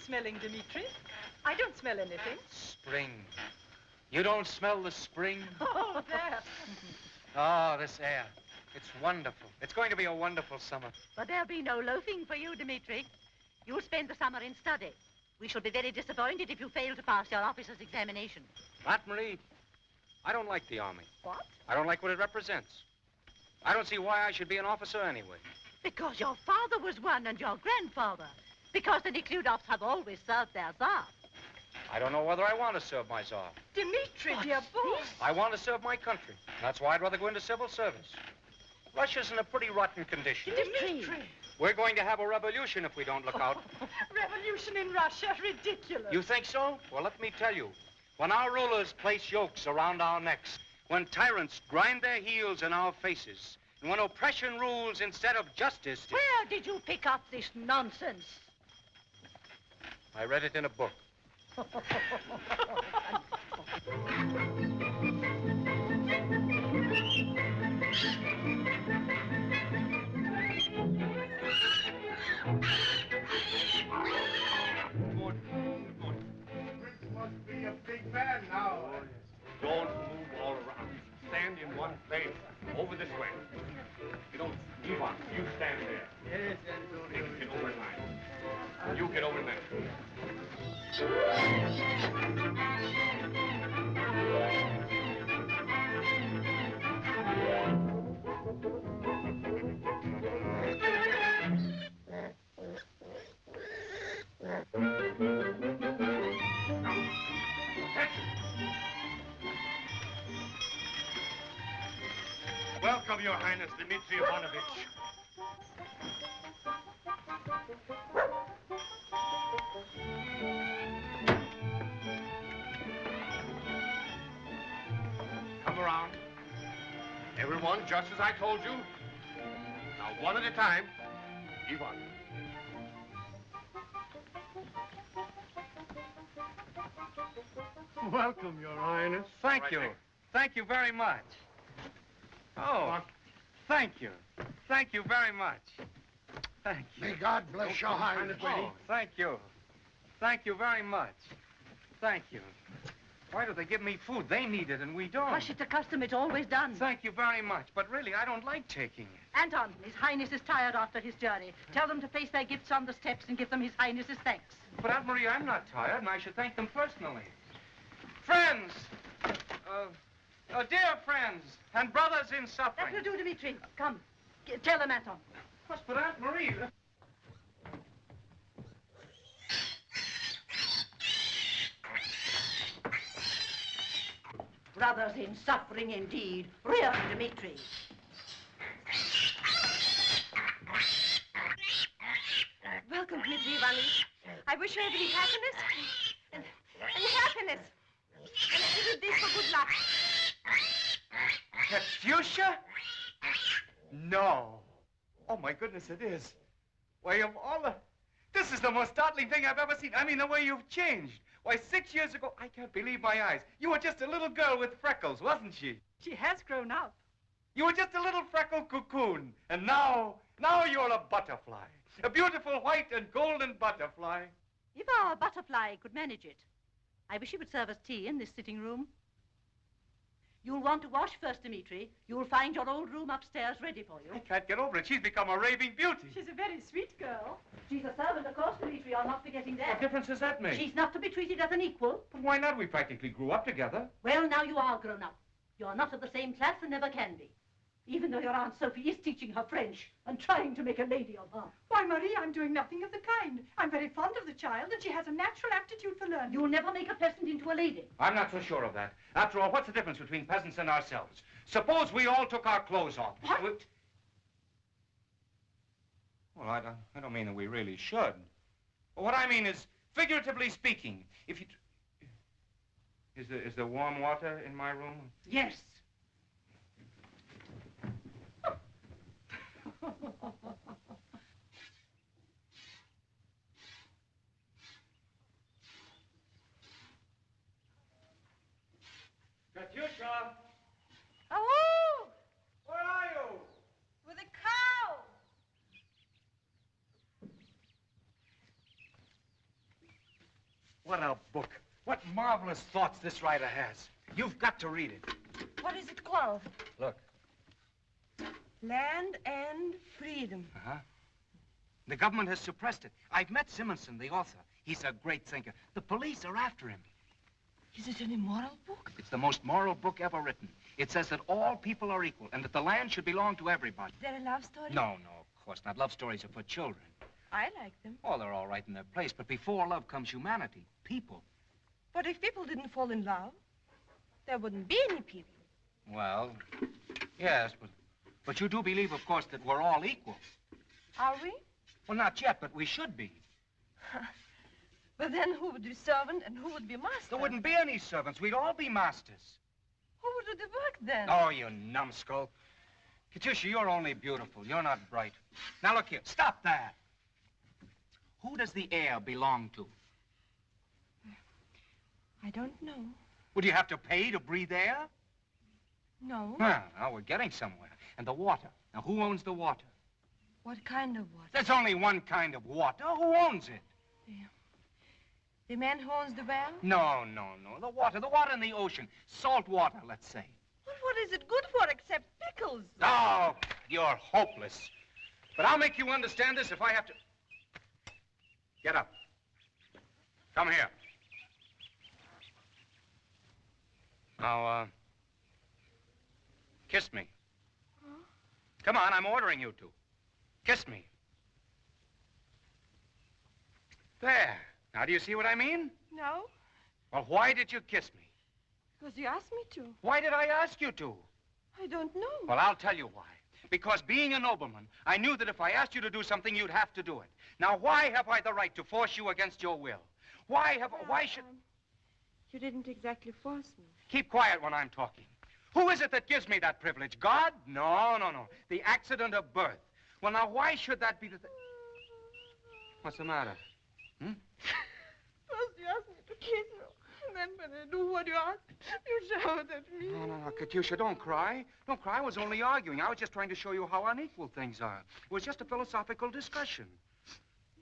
Smelling, Dimitri? I don't smell anything. Spring. You don't smell the spring? Oh, that. Oh, this air. It's wonderful. It's going to be a wonderful summer. But there'll be no loafing for you, Dimitri. You'll spend the summer in study. We shall be very disappointed if you fail to pass your officer's examination. Aunt Marie, I don't like the Army. What? I don't like what it represents. I don't see why I should be an officer anyway. Because your father was one and your grandfather. Because the Nekhludoffs have always served their Tsar. I don't know whether I want to serve my Tsar. Dimitri, dear boy. I want to serve my country. That's why I'd rather go into civil service. Russia's in a pretty rotten condition. Dimitri. We're going to have a revolution if we don't look out. Revolution in Russia? Ridiculous. You think so? Well, let me tell you. When our rulers place yokes around our necks, when tyrants grind their heels in our faces, and when oppression rules instead of justice... Where did you pick up this nonsense? I read it in a book. Must be a big man now. Don't move all around. Stand in one place. Over this way. You don't... Ivan, you stand there. Yes, Antonio. Get over in line. You get over there. Welcome, Your Highness Dmitri Ivanovich. Come around. Everyone, just as I told you. Now, one at a time. Ivan. Welcome, Your Highness. Thank you. Thank you very much. Oh, thank you. Thank you very much. Thank you. May God bless Your Highness. Oh, thank you. Thank you very much. Thank you. Why do they give me food? They need it and we don't. Hush, it's a custom. It's always done. Thank you very much. But really, I don't like taking it. Anton, His Highness is tired after his journey. Tell them to place their gifts on the steps and give them His Highness's thanks. But, Aunt Maria, I'm not tired, and I should thank them personally. Friends, dear friends, and brothers in suffering. That will do, Dmitri. Come. Tell them, Anton. But Aunt Maria... Brothers in suffering indeed. Real Dmitri. Welcome, Dmitri Ivanovich. I wish you every happiness and happiness. And I give you this for good luck. Katyusha? No. Oh, my goodness, it is. Why, of all the... This is the most startling thing I've ever seen. I mean, the way you've changed. Why, 6 years ago, I can't believe my eyes. You were just a little girl with freckles, wasn't she? She has grown up. You were just a little freckled cocoon. And now you're a butterfly. A beautiful white and golden butterfly. If our butterfly could manage it, I wish he would serve us tea in this sitting room. You'll want to wash first, Dmitri. You'll find your old room upstairs ready for you. I can't get over it. She's become a raving beauty. She's a very sweet girl. She's a servant, of course, Dmitri. You're not forgetting that. What difference does that make? She's not to be treated as an equal. But why not? We practically grew up together. Well, now you are grown up. You're not of the same class and never can be. Even though your Aunt Sophie is teaching her French and trying to make a lady of her. Why, Marie, I'm doing nothing of the kind. I'm very fond of the child, and she has a natural aptitude for learning. You'll never make a peasant into a lady. I'm not so sure of that. After all, what's the difference between peasants and ourselves? Suppose we all took our clothes off. What? Well, I don't mean that we really should. But what I mean is, figuratively speaking, if you... Is there warm water in my room? Yes. Katyusha! Oh, Where are you? with a cow. What a book. What marvelous thoughts this writer has. You've got to read it. What is it called? Look. Land and Freedom. Uh-huh. The government has suppressed it. I've met Simonson, the author. He's a great thinker. The police are after him. Is it an immoral book? It's the most moral book ever written. It says that all people are equal and that the land should belong to everybody. Is there a love story? No, of course not. Love stories are for children. I like them. Oh, they're all right in their place, but before love comes humanity, people. But if people didn't fall in love, there wouldn't be any people. Well, yes, but you do believe, of course, that we're all equal. Are we? Well, not yet, but we should be. But then who would be servant and who would be master? There wouldn't be any servants. We'd all be masters. Who would do the work then? Oh, you numbskull. Katyusha, you're only beautiful. You're not bright. Now, look here. Stop that. Who does the air belong to? I don't know. Would you have to pay to breathe air? No. Well, now we're getting somewhere. And the water. Now, who owns the water? What kind of water? There's only one kind of water. Who owns it? The man who owns the well? No. The water in the ocean. Salt water, let's say. Well, what is it good for except pickles? Oh, you're hopeless. But I'll make you understand this if I have to... Get up. Come here. Now, kiss me. Huh? Come on, I'm ordering you to. Kiss me. There. Now, do you see what I mean? No. Well, why did you kiss me? Because you asked me to. Why did I ask you to? I don't know. Well, I'll tell you why. Because being a nobleman, I knew that if I asked you to do something, you'd have to do it. Now, why have I the right to force you against your will? Why should... You didn't exactly force me. Keep quiet when I'm talking. Who is it that gives me that privilege? God? No. The accident of birth. Well, now, why should that be the thing? What's the matter? First you asked me to kiss you. And then when I do what you asked, you shout at me. No, Katyusha, don't cry. Don't cry. I was only arguing. I was just trying to show you how unequal things are. It was just a philosophical discussion.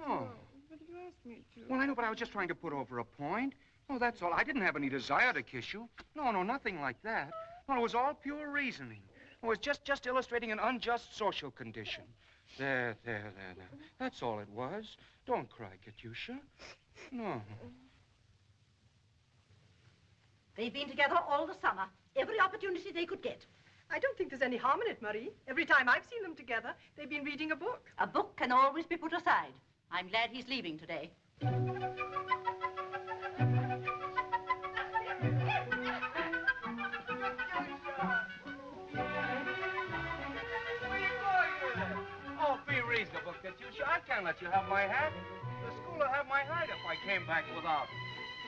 Oh. But you asked me to. Well, I know, but I was just trying to put over a point. Oh, that's all. I didn't have any desire to kiss you. No, nothing like that. No, it was all pure reasoning. It was just illustrating an unjust social condition. There. That's all it was. Don't cry, Katyusha. No. They've been together all the summer. Every opportunity they could get. I don't think there's any harm in it, Marie. Every time I've seen them together, they've been reading a book. A book can always be put aside. I'm glad he's leaving today. Oh, be reasonable, Katyusha. I can't let you have my hat. The school will have my hat if I came back without it.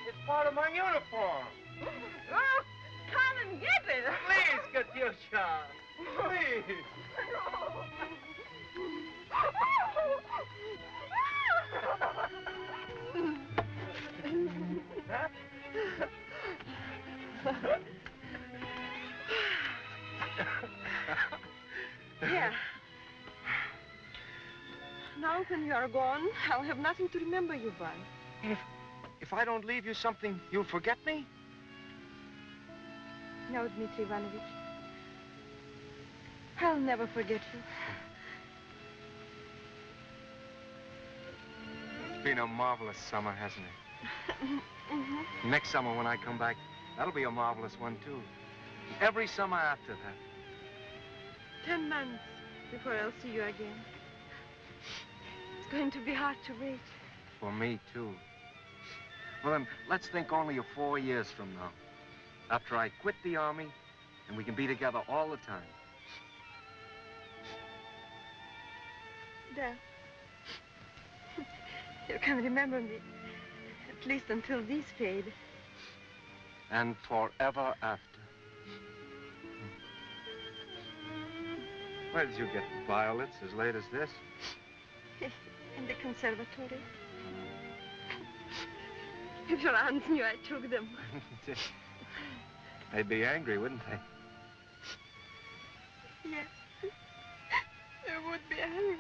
It's part of my uniform. Oh, come and get it. Please, Katyusha. Please. Yeah. Now when you are gone, I'll have nothing to remember you by. If I don't leave you something, you'll forget me? No, Dmitri Ivanovich. I'll never forget you. It's been a marvelous summer, hasn't it? Mm-hmm. Next summer when I come back, that'll be a marvelous one, too. Every summer after that. 10 months before I'll see you again. It's going to be hard to wait. For me, too. Well, then, let's think only of 4 years from now. After I quit the army, and we can be together all the time. Dad, you can remember me, at least until these fade. And forever after. Where did you get violets as late as this? In the conservatory. If your aunts knew I took them. They'd be angry, wouldn't they? Yes. They would be angry.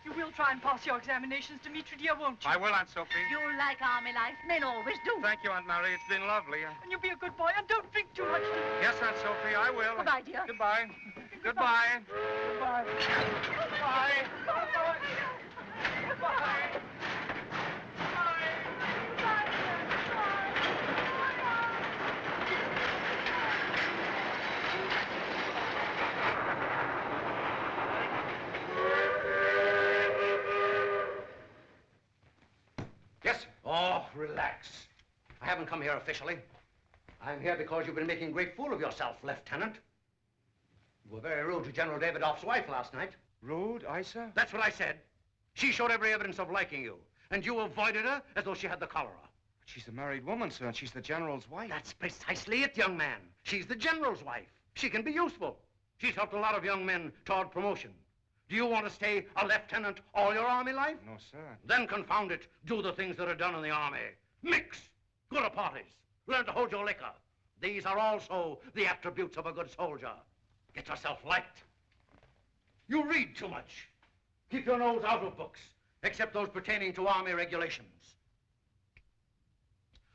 You will try and pass your examinations, Dmitri, dear, won't you? I will, Aunt Sophie. You'll like army life. Men always do. Thank you, Aunt Mary. It's been lovely. And you be a good boy, and don't drink too much. Yes, Aunt Sophie, I will. Goodbye, dear. Goodbye. Goodbye. Goodbye. Goodbye. Goodbye. Goodbye. Yes, sir. Oh, relax. I haven't come here officially. I'm here because you've been making a great fool of yourself, Lieutenant. You were very rude to General Davidoff's wife last night. Rude, I, sir? That's what I said. She showed every evidence of liking you, and you avoided her as though she had the cholera. She's a married woman, sir, and she's the general's wife. That's precisely it, young man. She's the general's wife. She can be useful. She's helped a lot of young men toward promotion. Do you want to stay a lieutenant all your army life? No, sir. Then, confound it, do the things that are done in the army. Mix. Go to parties. Learn to hold your liquor. These are also the attributes of a good soldier. Get yourself liked. You read too much. Keep your nose out of books, except those pertaining to army regulations.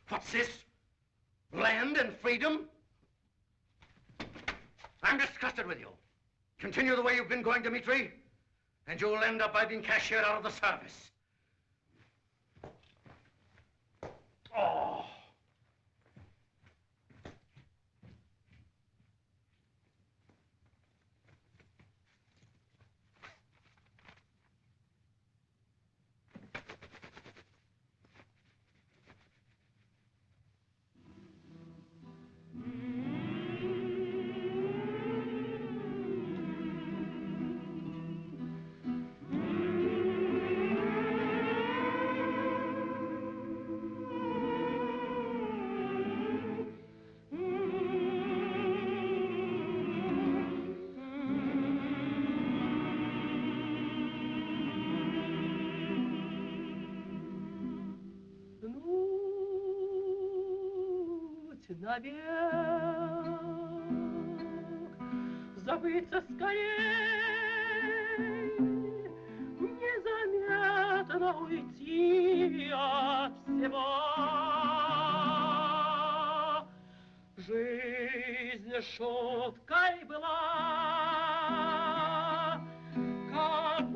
What's this? Land and freedom? I'm disgusted with you. Continue the way you've been going, Dmitri, And you'll end up by being cashiered out of the service. Oh. Наверх, забыться скорей, незаметно уйти от всего. Жизнь шуткой была, как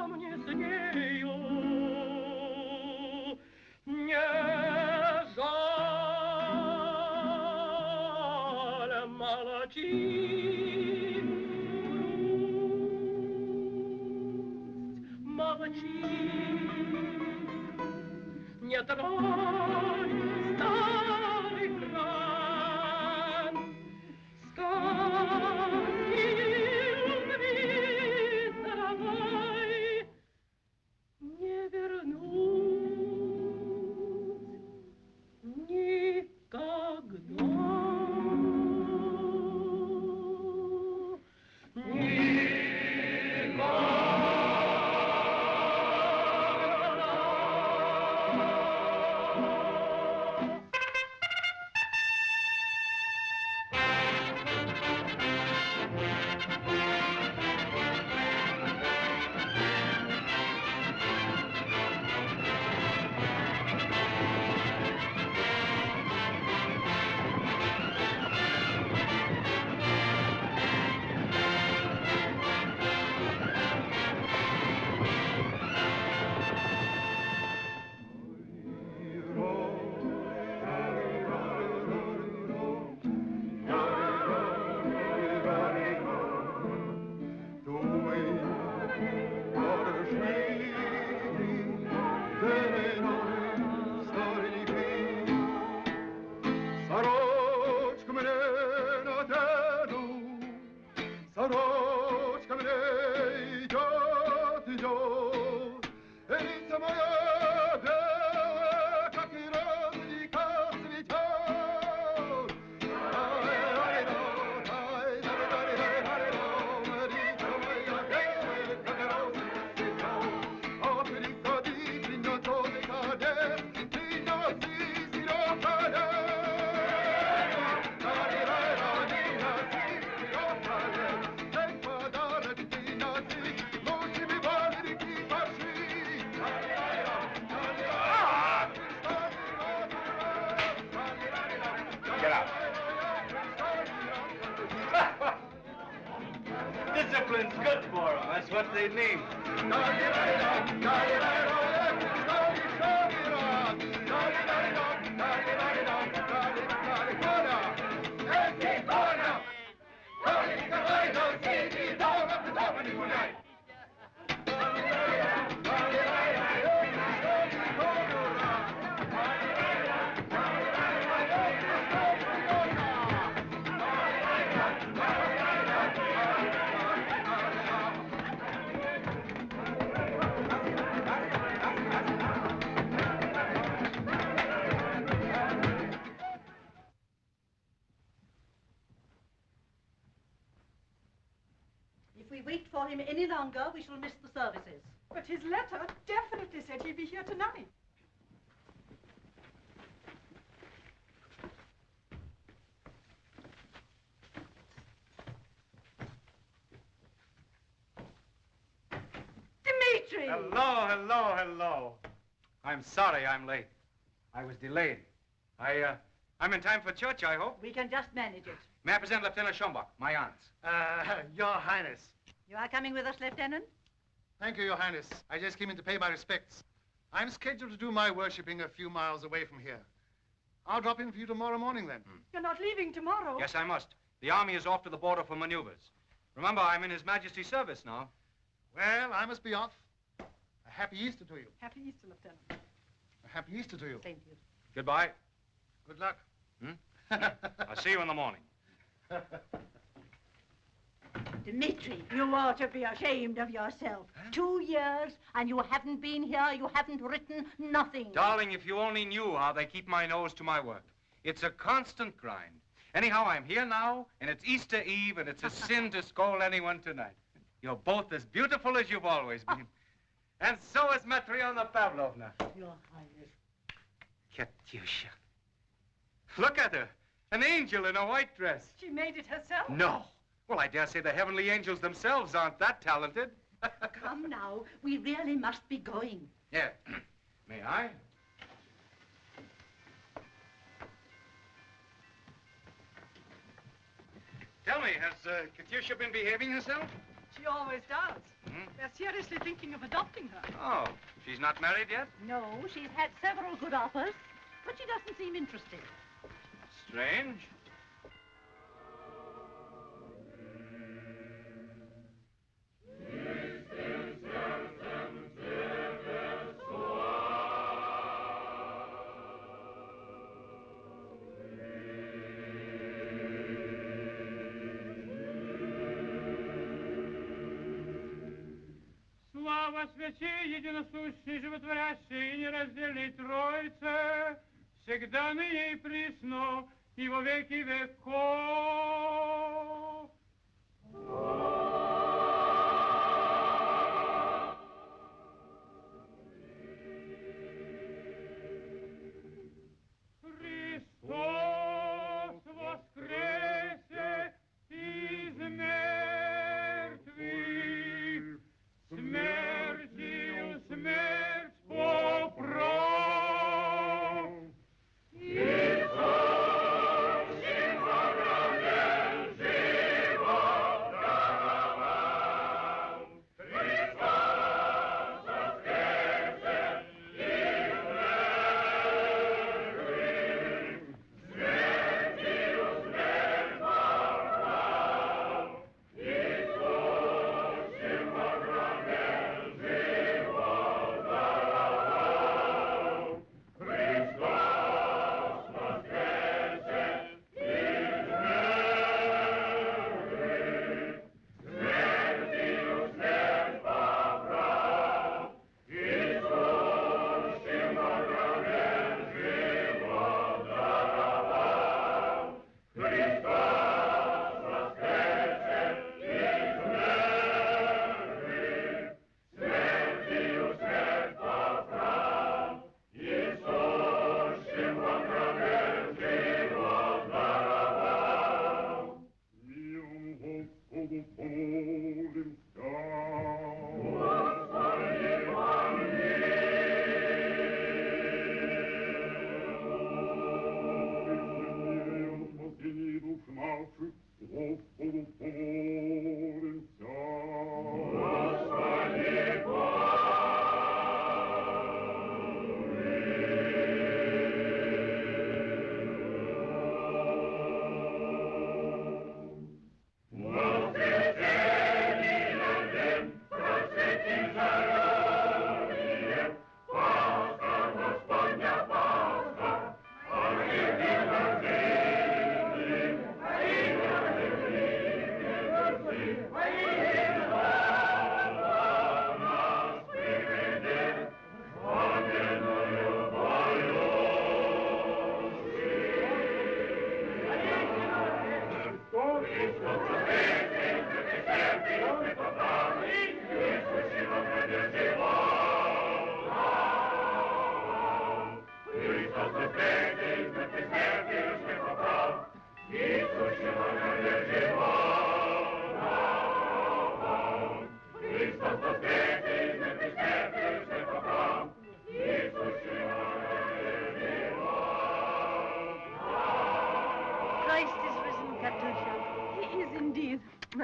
мне с нею не жаль, молчи, молчи, не тронь старый кран, сказки любви, дорогой, не вернуть никогда. Discipline's good for them. That's what they need. If we wait for him any longer, we shall miss the services. But his letter definitely said he'd be here tonight. Dimitri! Hello, hello, hello. I'm sorry I'm late. I was delayed. I'm in time for church, I hope. We can just manage it. May I present Lieutenant Schombach, my aunt? Your Highness. You are coming with us, Lieutenant? Thank you, Your Highness. I just came in to pay my respects. I'm scheduled to do my worshipping a few miles away from here. I'll drop in for you tomorrow morning, then. You're not leaving tomorrow. Yes, I must. The army is off to the border for maneuvers. Remember, I'm in His Majesty's service now. Well, I must be off. A happy Easter to you. Happy Easter, Lieutenant. A happy Easter to you. Same to you. Goodbye. Good luck. I'll see you in the morning. Dmitri, you ought to be ashamed of yourself. Huh? 2 years, and you haven't been here, you haven't written, nothing. Darling, if you only knew how they keep my nose to my work. It's a constant grind. Anyhow, I'm here now, and it's Easter Eve, and it's a sin to scold anyone tonight. You're both as beautiful as you've always been. And so is Matriona Pavlovna. Your Highness. Katyusha. Look at her. An angel in a white dress. She made it herself? No. Well, I dare say the heavenly angels themselves aren't that talented. Come now, we really must be going. Yeah. May I? Tell me, has Katyusha been behaving herself? She always does. Hmm? They're seriously thinking of adopting her. Oh, she's not married yet? No, she's had several good offers, but she doesn't seem interested. Strange. Слава святей, единосущей, животворящей и нераздельной Троице, всегда ныне и присно, и во веки веков. Христос воскресе из мертвых, смертью смерть поправ. Иисус, Симона, живот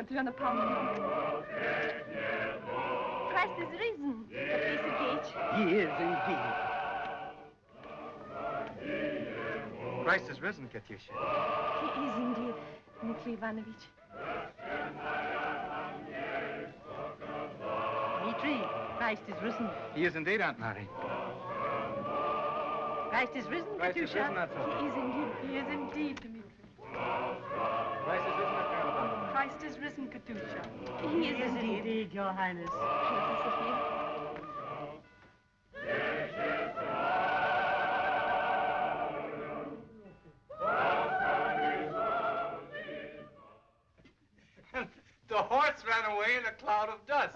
Matrona Pavlovna. Christ is risen. Please engage. He is indeed. Christ is risen, Katyusha. He is indeed, Dmitri Ivanovich. Dmitri, Christ is risen. He is indeed, Aunt Mary. Christ is risen, Christ is Katyusha. risen, Aunt Sophie. He is indeed. He is indeed, Dmitri. Christ is risen, Aunt Mary. Christ is risen, Katyusha. He is indeed. Your Highness. Princess Sophia. The horse ran away in a cloud of dust.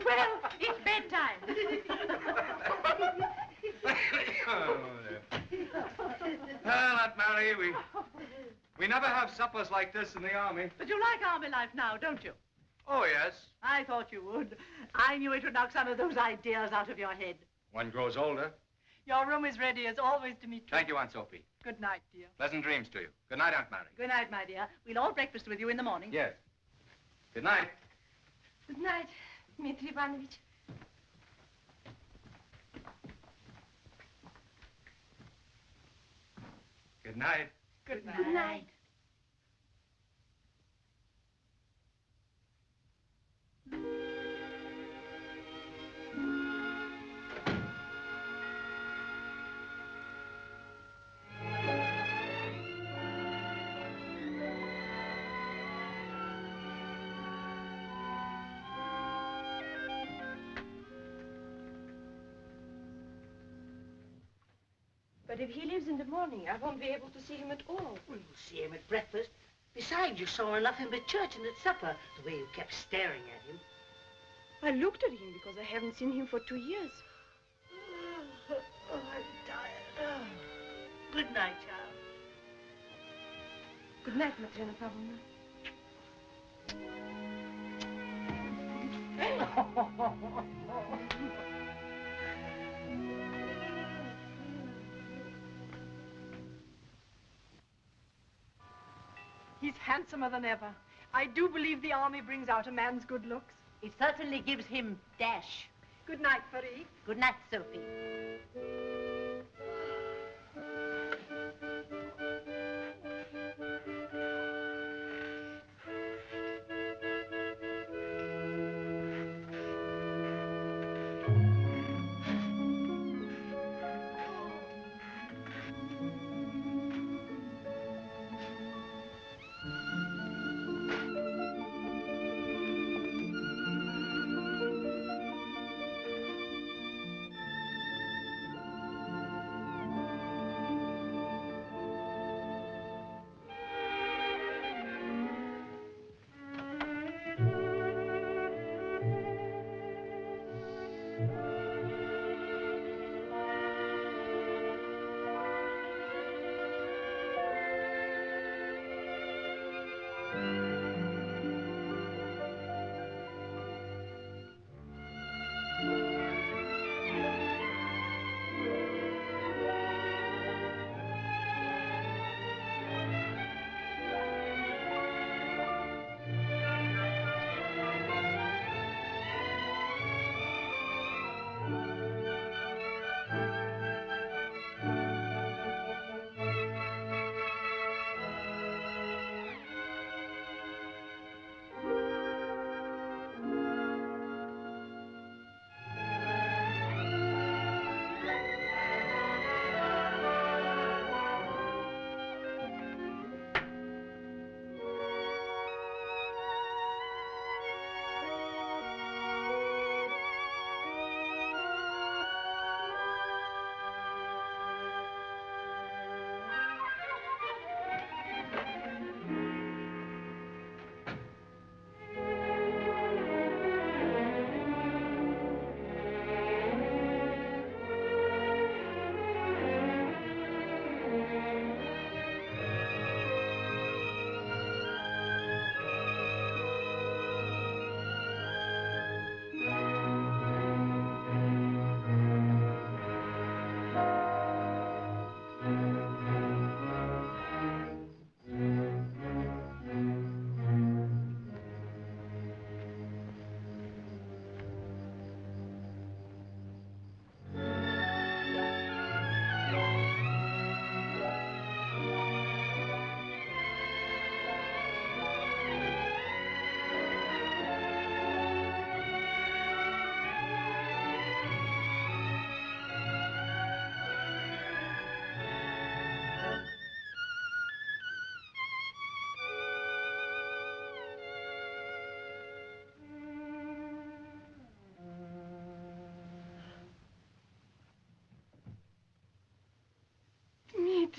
Well, it's bedtime. Well, Aunt Mary, we never have suppers like this in the army. But you like army life now, don't you? Oh, yes. I thought you would. I knew it would knock some of those ideas out of your head. One grows older. Your room is ready as always, Dmitri. Thank you, Aunt Sophie. Good night, dear. Pleasant dreams to you. Good night, Aunt Mary. Good night, my dear. We'll all breakfast with you in the morning. Yes. Good night. Good night, Dmitri Ivanovich. Good night. Good night. Good night. But if he leaves in the morning, I won't be able to see him at all. Well, you'll see him at breakfast. Besides, you saw enough in the church and at supper, the way you kept staring at him. I looked at him because I haven't seen him for 2 years. Oh, I'm tired. Good night, child. Good night, Matrona Pavlovna. He's handsomer than ever. I do believe the army brings out a man's good looks. It certainly gives him dash. Good night, Fredric. Good night, Sophie.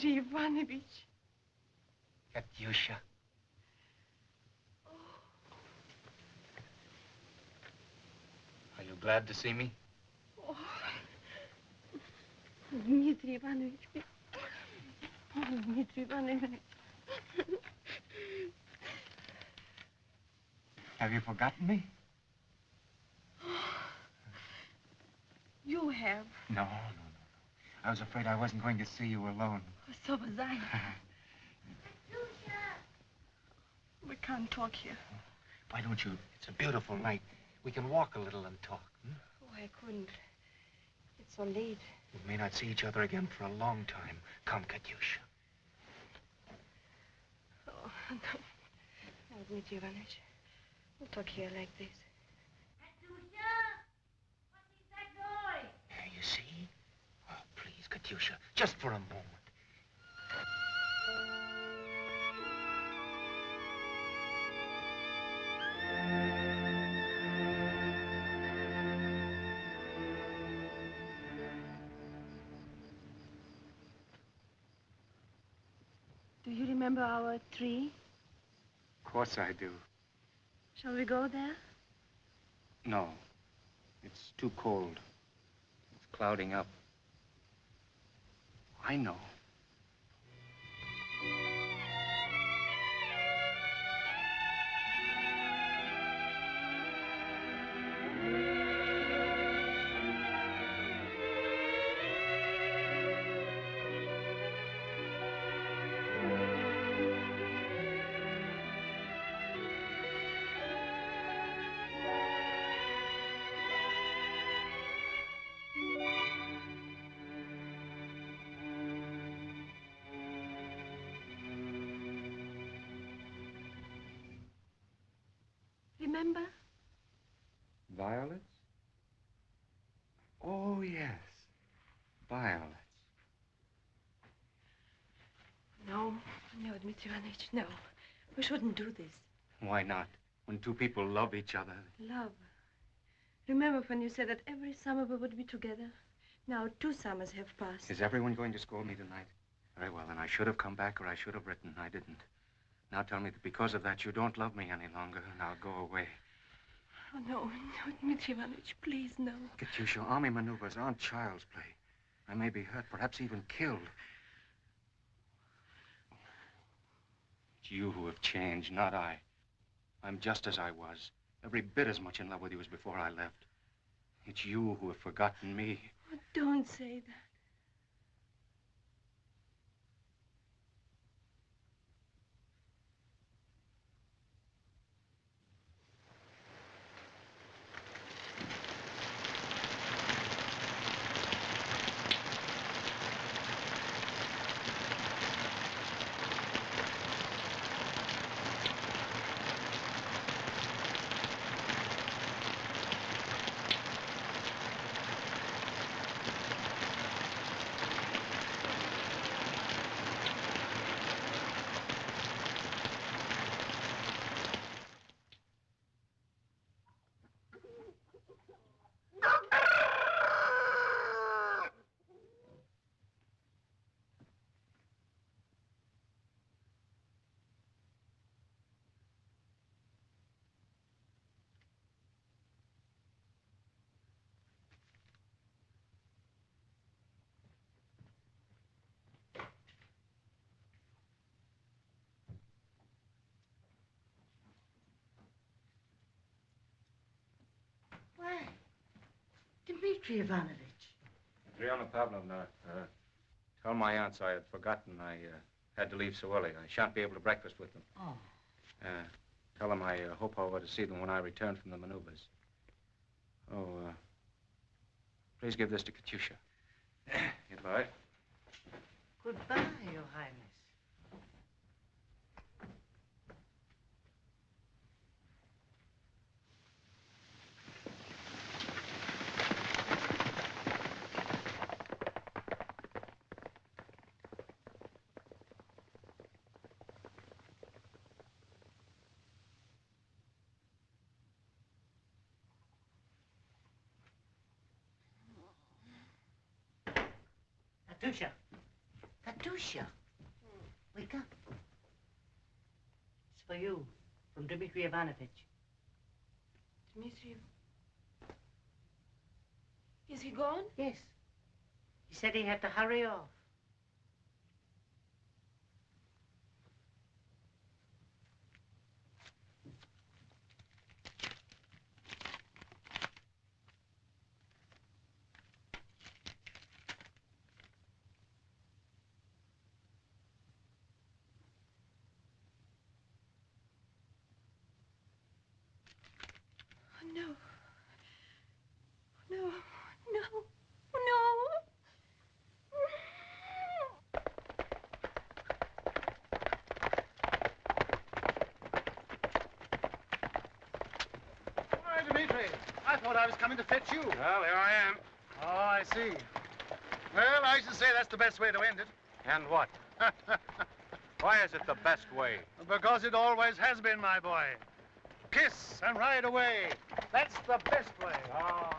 Dmitri Ivanovich. Katyusha. Are you glad to see me? Oh. Dmitri Ivanovich. Oh, Dmitri Ivanovich. Have you forgotten me? You have. No. I was afraid I wasn't going to see you alone. So was I. We can't talk here. Why don't you? It's a beautiful night. We can walk a little and talk. Oh, I couldn't. It's so late. We may not see each other again for a long time. Come, Katyusha. Oh, no. No, Dmitri Ivanovich. We'll talk here like this. Katyusha! What is that noise? You see? Oh, please, Katyusha, just for a moment. Do you remember our tree? Of course I do. Shall we go there? No. It's too cold. It's clouding up. I know. Remember? Violets? Oh, yes. Violets. No, Dmitri Ivanovich, no. We shouldn't do this. Why not? When two people love each other. Love. Remember when you said that every summer we would be together? Now 2 summers have passed. Is everyone going to scold me tonight? Very well, then I should have come back or I should have written. I didn't. Now tell me that because of that you don't love me any longer and I'll go away. Oh, no, Dmitri Ivanovich, please, no. Katyusha, army maneuvers aren't child's play. I may be hurt, perhaps even killed. It's you who have changed, not I. I'm just as I was, every bit as much in love with you as before I left. It's you who have forgotten me. Oh, don't say that. Why? Dmitri Ivanovich. Adriana Pavlovna, tell my aunts I had forgotten I had to leave so early. I shan't be able to breakfast with them. Oh. Tell them I hope I'll to see them when I return from the maneuvers. Oh, please give this to Katyusha. Goodbye. Goodbye, Your Highness. Katyusha. Katusha, wake up. It's for you, from Dmitri Ivanovich. Dmitri... Is he gone? Yes. He said he had to hurry off. No. No. No. No. Why, Dmitri, I thought I was coming to fetch you. Well, here I am. Oh, I see. Well, I should say that's the best way to end it. And what? Why is it the best way? Because it always has been, my boy. Kiss and ride away. That's the best way. Ah.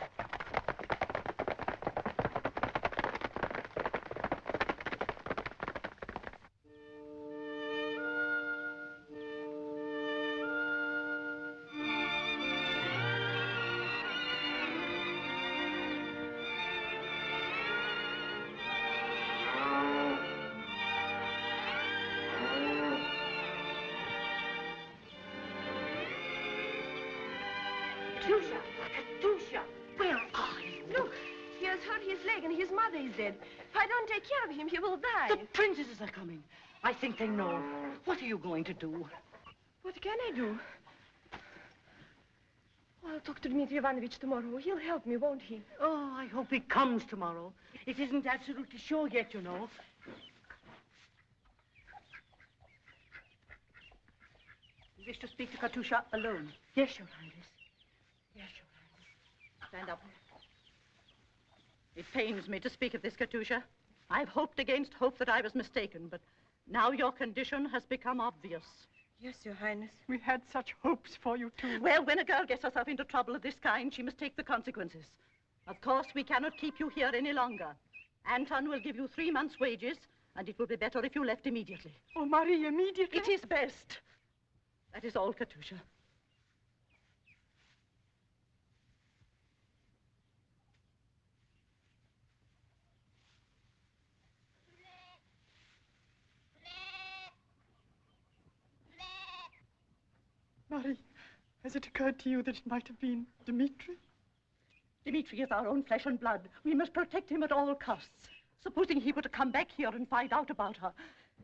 Katusha, where are you? Look, he has hurt his leg and his mother is dead. If I don't take care of him, he will die. The princesses are coming. I think they know. What are you going to do? What can I do? I'll talk to Dmitri Ivanovich tomorrow. He'll help me, won't he? Oh, I hope he comes tomorrow. It isn't absolutely sure yet, you know. You wish to speak to Katusha alone? Yes, Your Highness. Yes, Your Highness. Stand up. It pains me to speak of this, Katusha. I've hoped against hope that I was mistaken, but now your condition has become obvious. Yes, Your Highness. We had such hopes for you, too. Well, when a girl gets herself into trouble of this kind, she must take the consequences. Of course, we cannot keep you here any longer. Anton will give you 3 months' wages, and it would be better if you left immediately. Oh, Marie, immediately? It is best. That is all, Katusha. Marie, has it occurred to you that it might have been Dmitri? Dmitri is our own flesh and blood. We must protect him at all costs. Supposing he were to come back here and find out about her.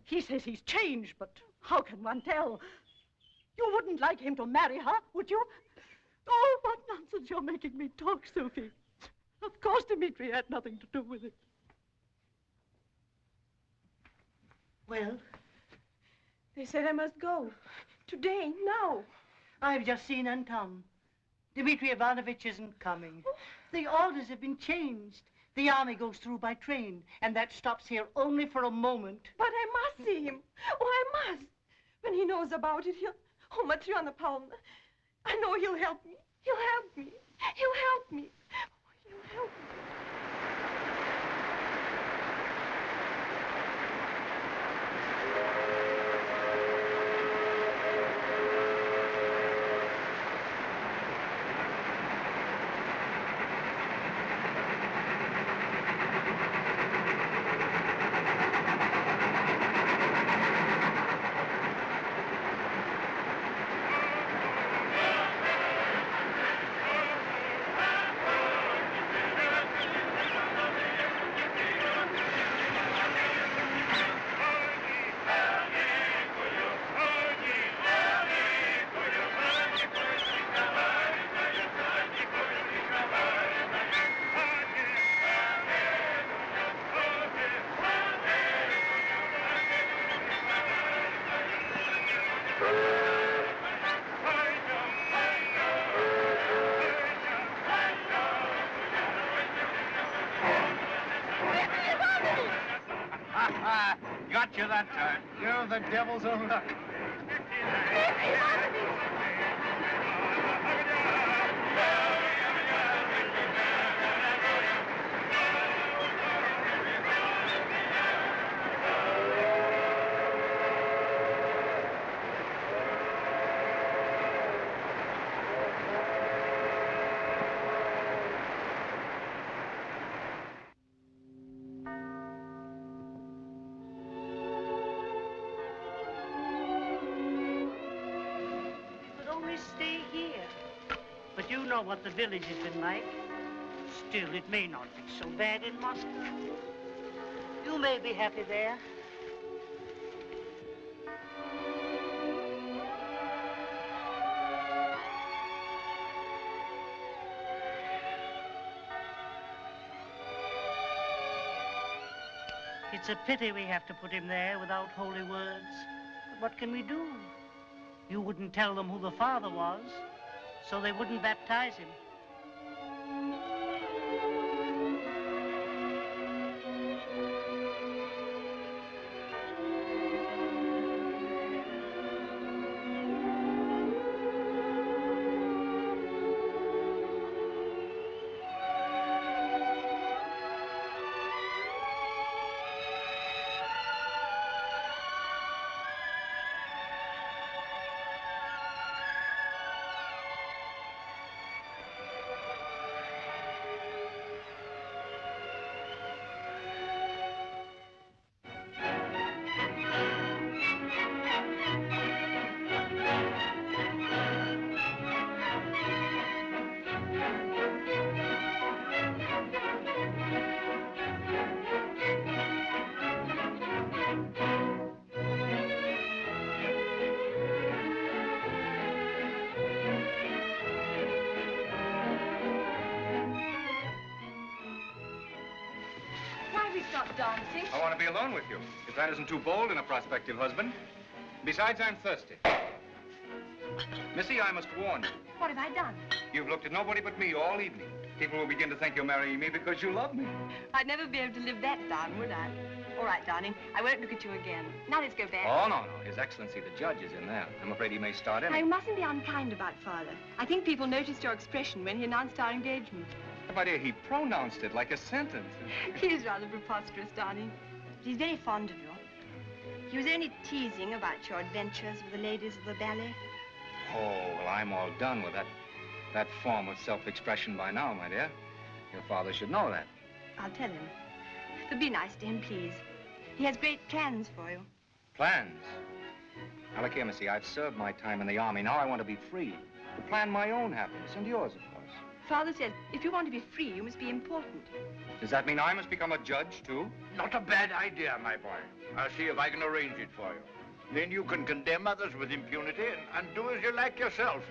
He says he's changed, but how can one tell? You wouldn't like him to marry her, would you? Oh, what nonsense you're making me talk, Sophie. Of course Dmitri had nothing to do with it. Well? They said I must go. Today, now. I've just seen Anton. Dmitri Ivanovich isn't coming. The orders have been changed. The army goes through by train, and that stops here only for a moment. But I must see him. Oh, I must. When he knows about it, he'll... Oh, Matryona Pavlovna, I know he'll help me. He'll help me. He'll help me. Oh, he'll help me. Got you that time. You're the devil's own luck. You know what the village has been like. Still, it may not be so bad in Moscow. You may be happy there. It's a pity we have to put him there without holy words. But what can we do? You wouldn't tell them who the father was, so they wouldn't baptize him. Dancing? I want to be alone with you, if that isn't too bold in a prospective husband. Besides, I'm thirsty. Missy, I must warn you. What have I done? You've looked at nobody but me all evening. People will begin to think you're marrying me because you love me. I'd never be able to live that down, would I? All right, darling. I won't look at you again. Now let's go back. Oh, no. His Excellency, the judge, is in there. I'm afraid he may start in. Now, you mustn't be unkind about Father. I think people noticed your expression when he announced our engagement. My dear, he pronounced it like a sentence. He is rather preposterous, darling. But he's very fond of you. He was only teasing about your adventures with the ladies of the ballet. Oh, well, I'm all done with that form of self-expression by now, my dear. Your father should know that. I'll tell him. But be nice to him, please. He has great plans for you. Plans? Now, look here, Missy, I've served my time in the army. Now I want to be free. To plan my own happiness and yours, of course. Father says, if you want to be free, you must be important. Does that mean I must become a judge, too? Not a bad idea, my boy. I'll see if I can arrange it for you. Then you can condemn others with impunity and do as you like yourself.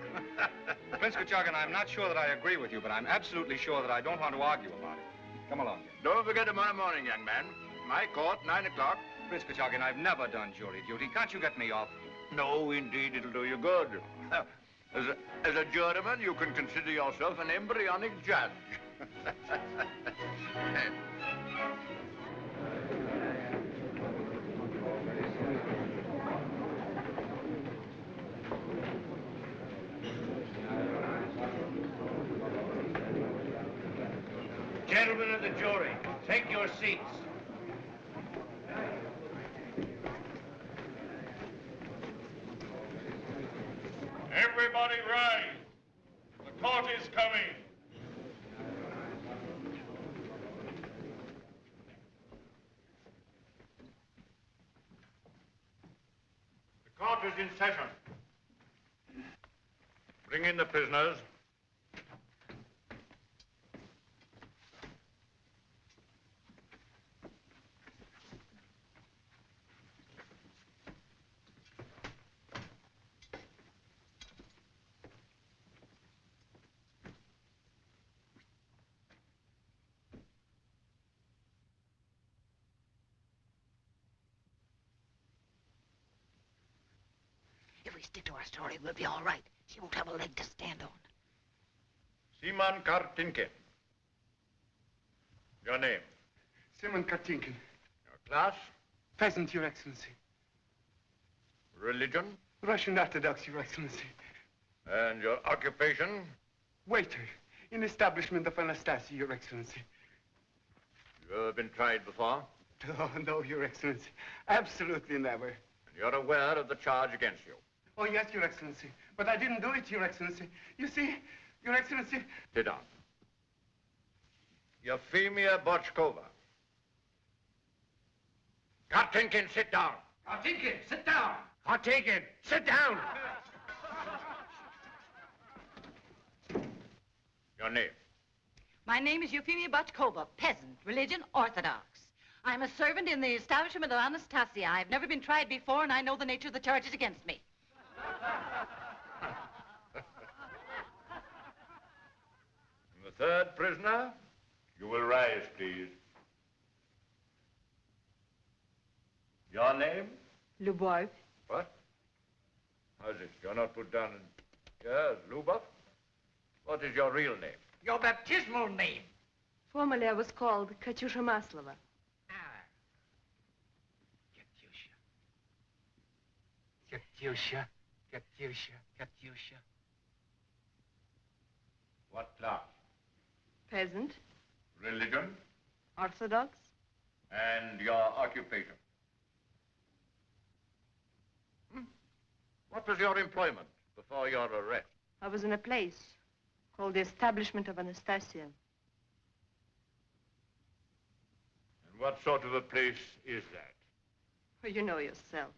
Prince Kuchagin, I'm not sure that I agree with you, but I'm absolutely sure that I don't want to argue about it. Come along, Jim. Don't forget tomorrow morning, young man. My court, 9 o'clock. Prince Kuchagin, I've never done jury duty. Can't you get me off? No, indeed, it'll do you good. As a juryman, you can consider yourself an embryonic judge. Gentlemen of the jury, take your seats. Everybody rise. The court is coming. The court is in session. Bring in the prisoners. If we stick to our story, we'll be all right. She won't have a leg to stand on. Simon Kartinkin. Your name? Simon Kartinkin. Your class? Peasant, Your Excellency. Religion? Russian Orthodox, Your Excellency. And your occupation? Waiter in establishment of Anastasia, Your Excellency. You ever been tried before? Oh, no, Your Excellency. Absolutely never. And you're aware of the charge against you? Oh, yes, Your Excellency. But I didn't do it, Your Excellency. You see, Your Excellency... Sit down. Euphemia Botchkova. Kartinkin, sit down. Kartinkin, sit down. Kartinkin, sit down. Your name? My name is Euphemia Botchkova, peasant, religion Orthodox. I'm a servant in the establishment of Anastasia. I've never been tried before, and I know the nature of the charges against me. The third prisoner, you will rise, please. Your name? Любовь. What? How's it? You're not put down in... Yes, Lubov? What is your real name? Your baptismal name. Formerly I was called Katyusha Maslova. Katyusha, Katyusha, Katyusha. What class? Peasant. Religion? Orthodox. And your occupation? What was your employment before your arrest? I was in a place called the establishment of Anastasia. And what sort of a place is that? Well, you know yourself.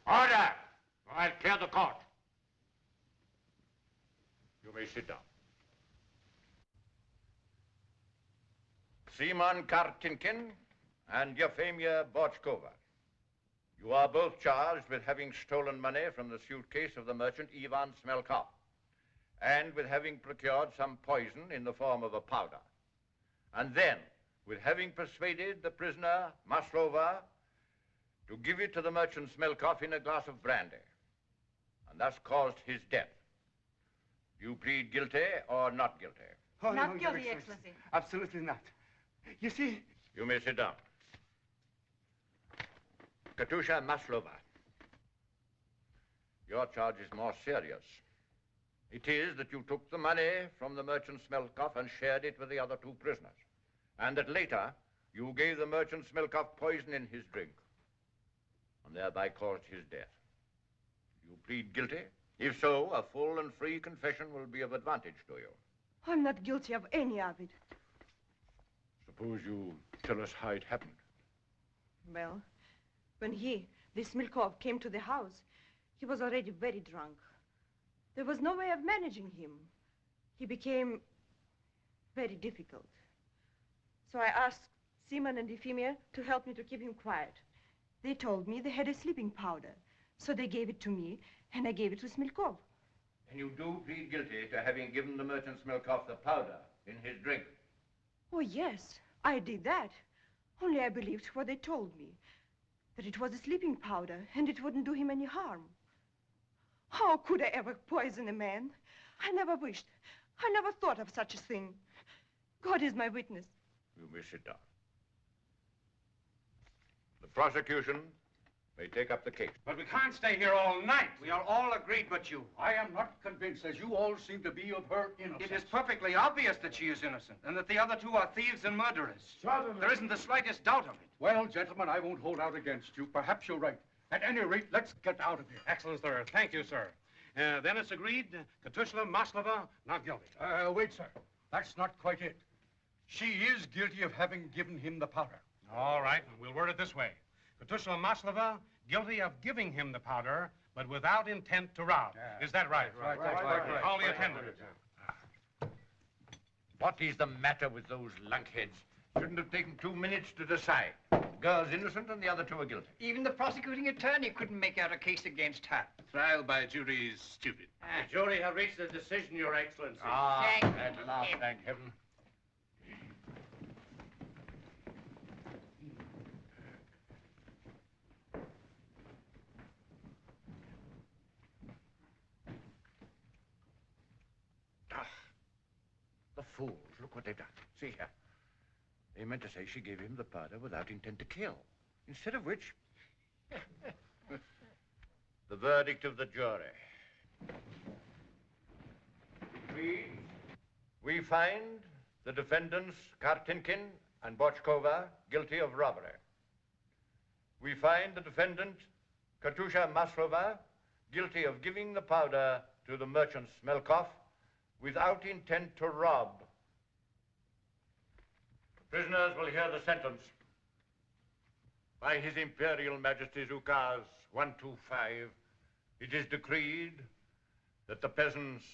Order! Or I'll clear the court. You may sit down. Simon Kartinkin and Euphemia Botchkova. You are both charged with having stolen money from the suitcase of the merchant Ivan Smelkov and with having procured some poison in the form of a powder. And then with having persuaded the prisoner Maslova to give it to the merchant Smelkov in a glass of brandy and thus caused his death. You plead guilty or not guilty? Oh, Not no, guilty, Your Excellency. Absolutely not. You see... You may sit down. Katyusha Maslova, your charge is more serious. It is that you took the money from the merchant Smelkov and shared it with the other two prisoners, and that later you gave the merchant Smelkov poison in his drink and thereby caused his death. You plead guilty? If so, a full and free confession will be of advantage to you. I'm not guilty of any of it. Suppose you tell us how it happened. Well, when this Smelkov, came to the house, he was already very drunk. There was no way of managing him. He became very difficult. So I asked Simon and Euphemia to help me to keep him quiet. They told me they had a sleeping powder, so they gave it to me, and I gave it to Smelkov. And you do plead guilty to having given the merchant Smelkov the powder in his drink? Oh, yes, I did that. Only I believed what they told me, that it was a sleeping powder, and it wouldn't do him any harm. How could I ever poison a man? I never wished. I never thought of such a thing. God is my witness. You may sit down. The prosecution may take up the case. But we can't stay here all night. We are all agreed but you. I am not convinced, as you all seem to be, of her innocence. It is perfectly obvious that she is innocent and that the other two are thieves and murderers. Certainly. There isn't the slightest doubt of it. Well, gentlemen, I won't hold out against you. Perhaps you're right. At any rate, let's get out of here. Excellent, sir. Thank you, sir. Then it's agreed, Katyusha Maslova, not guilty. Wait, sir. That's not quite it. She is guilty of having given him the powder. All right, we'll word it this way. Katyusha Maslova, guilty of giving him the powder, but without intent to rob. Yeah. Is that right? Right. Call the attendant. What is the matter with those lunkheads? Shouldn't have taken 2 minutes to decide. Girl's innocent and the other two are guilty. Even the prosecuting attorney couldn't make out a case against her. Trial by jury is stupid. The jury have reached a decision, Your Excellency. Thank At last, thank heaven. The fools, look what they've done. See here. They meant to say she gave him the powder without intent to kill. Instead of which... The verdict of the jury. We find the defendants Kartinkin and Botchkova guilty of robbery. We find the defendant Katyusha Maslova guilty of giving the powder to the merchant Smelkov without intent to rob. The prisoners will hear the sentence. By His Imperial Majesty's Ukaz 125, it is decreed that the peasants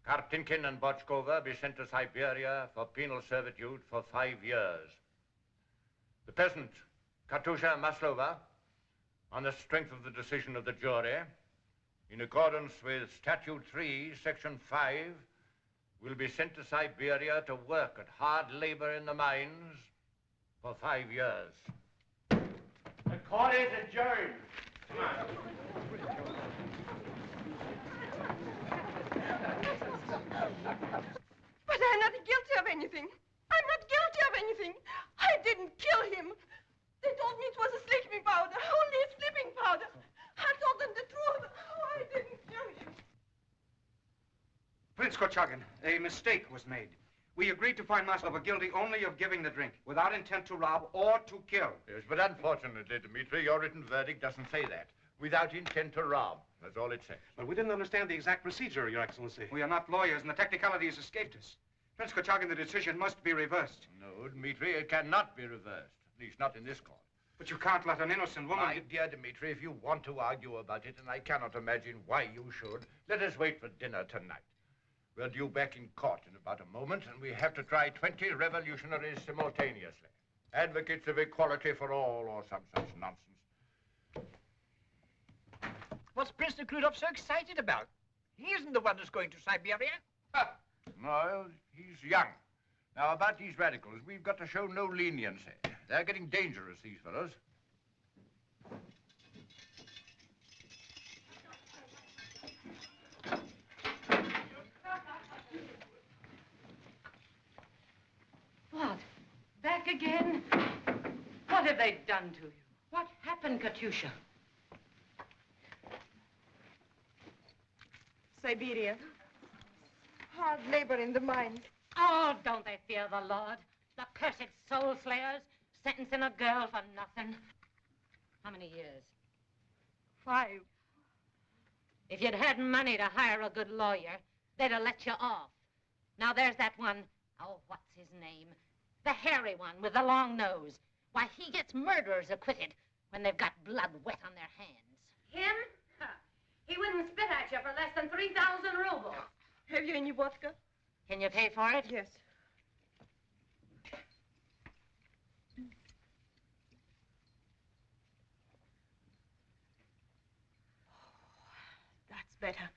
Kartinkin and Botchkova be sent to Siberia for penal servitude for 5 years. The peasant Katusha Maslova, on the strength of the decision of the jury, in accordance with Statute 3, Section 5, will be sent to Siberia to work at hard labor in the mines for 5 years. The court is adjourned. Come on. But I'm not guilty of anything. I'm not guilty of anything. I didn't kill him. They told me it was a sleeping powder, only a sleeping powder. I told them the truth. Oh, I didn't kill him. Prince Korchagin, a mistake was made. We agreed to find Maslova guilty only of giving the drink, without intent to rob or to kill. Yes, but unfortunately, Dmitri, your written verdict doesn't say that. Without intent to rob. That's all it says. But we didn't understand the exact procedure, Your Excellency. We are not lawyers, and the technicalities escaped us. Prince Korchagin, the decision must be reversed. No, Dmitri, it cannot be reversed. At least not in this court. But you can't let an innocent woman... My dear Dmitri, if you want to argue about it, and I cannot imagine why you should, let us wait for dinner tonight. We're due back in court in about a moment, and we have to try 20 revolutionaries simultaneously. Advocates of equality for all, or some such nonsense. What's Prince Nekrudov so excited about? He isn't the one who's going to Siberia. No, he's young. Now, about these radicals, we've got to show no leniency. They're getting dangerous, these fellows. What? Back again? What have they done to you? What happened, Katusha? Siberia. Hard labor in the mines. Oh, don't they fear the Lord? The cursed soul slayers, sentencing a girl for nothing. How many years? 5. If you'd had money to hire a good lawyer, they'd have let you off. Now there's that one, oh, what's his name? The hairy one with the long nose. Why, he gets murderers acquitted when they've got blood wet on their hands. Him? Huh. He wouldn't spit at you for less than 3,000 rubles. Have you any vodka? Can you pay for it? Yes. That's better.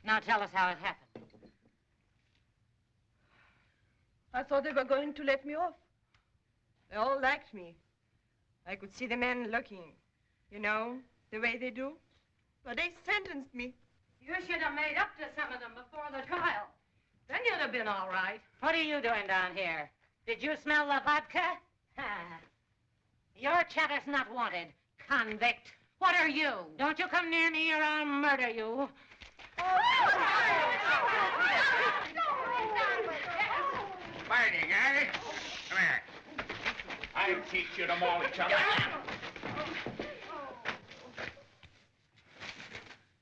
Now tell us how it happened. I thought they were going to let me off. They all liked me. I could see the men looking, you know, the way they do. But they sentenced me. You should have made up to some of them before the trial. Then you'd have been all right. What are you doing down here? Did you smell the vodka? Your chatter's not wanted, convict. What are you? Don't you come near me or I'll murder you. Fighting, eh? Come here. I'll teach you to maul each other.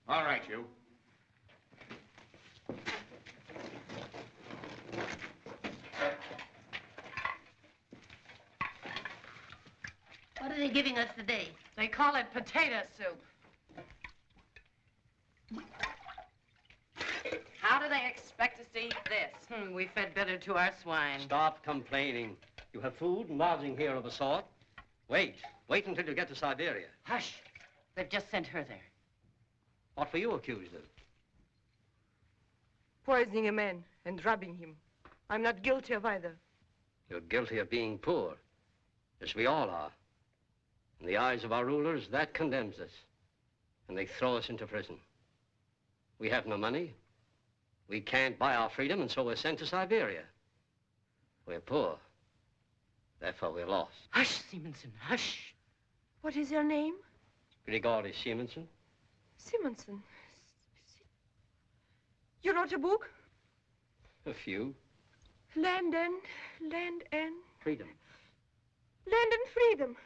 All right, you. What are they giving us today? They call it potato soup. How do they expect us to eat this? We fed better to our swine. Stop complaining. You have food and lodging here of a sort. Wait until you get to Siberia. Hush. They've just sent her there. What were you accused of? Poisoning a man and robbing him. I'm not guilty of either. You're guilty of being poor, as we all are. In the eyes of our rulers, that condemns us. And they throw us into prison. We have no money. We can't buy our freedom, and so we're sent to Siberia. We're poor. Therefore, we're lost. Hush, Simonson, hush. What is your name? Grigory Simonson. Simonson. You wrote a book? A few. Land and... Freedom. Land and freedom.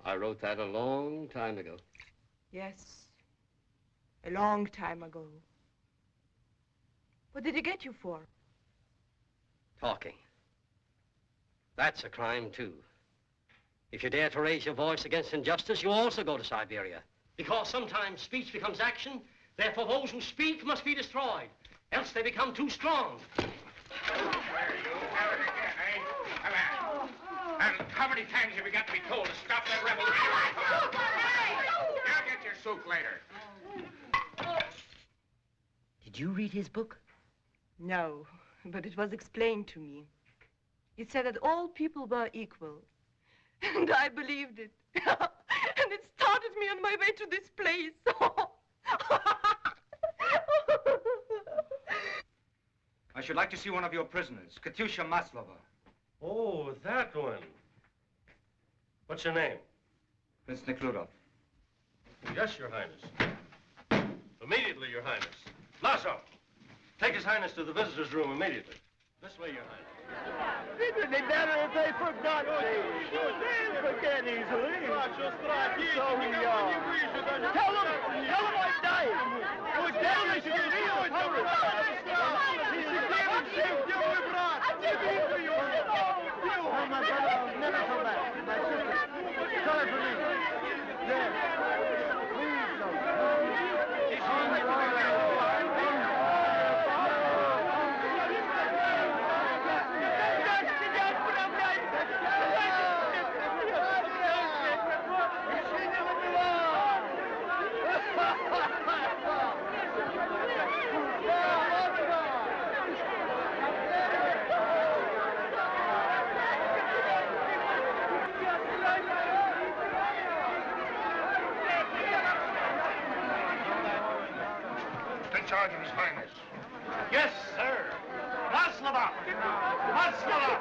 I wrote that a long time ago. Yes. A long time ago. What did he get you for? Talking. That's a crime, too. If you dare to raise your voice against injustice, you also go to Siberia. Because sometimes speech becomes action, therefore those who speak must be destroyed, else they become too strong. There you have it again, eh? Come on. And how many times have you got to be told to stop that revolution? I'll get your soup later. Did you read his book? No, but it was explained to me. It said that all people were equal. And I believed it. And it started me on my way to this place. I should like to see one of your prisoners, Katyusha Maslova. Oh, that one. What's her name? Prince Nekhludoff. Yes, Your Highness. Immediately, Your Highness. Lasso, take His Highness to the visitors' room immediately. This way, Your Highness. It would be better if they forgot me. They forget easily. So we are. Tell them I died. Tell them they should give me a public. Oh, my brother, I'll never come back. My sister. Sorry for me. Yes. Please don't. In charge of His Highness. Yes, sir. Maslova! Maslova!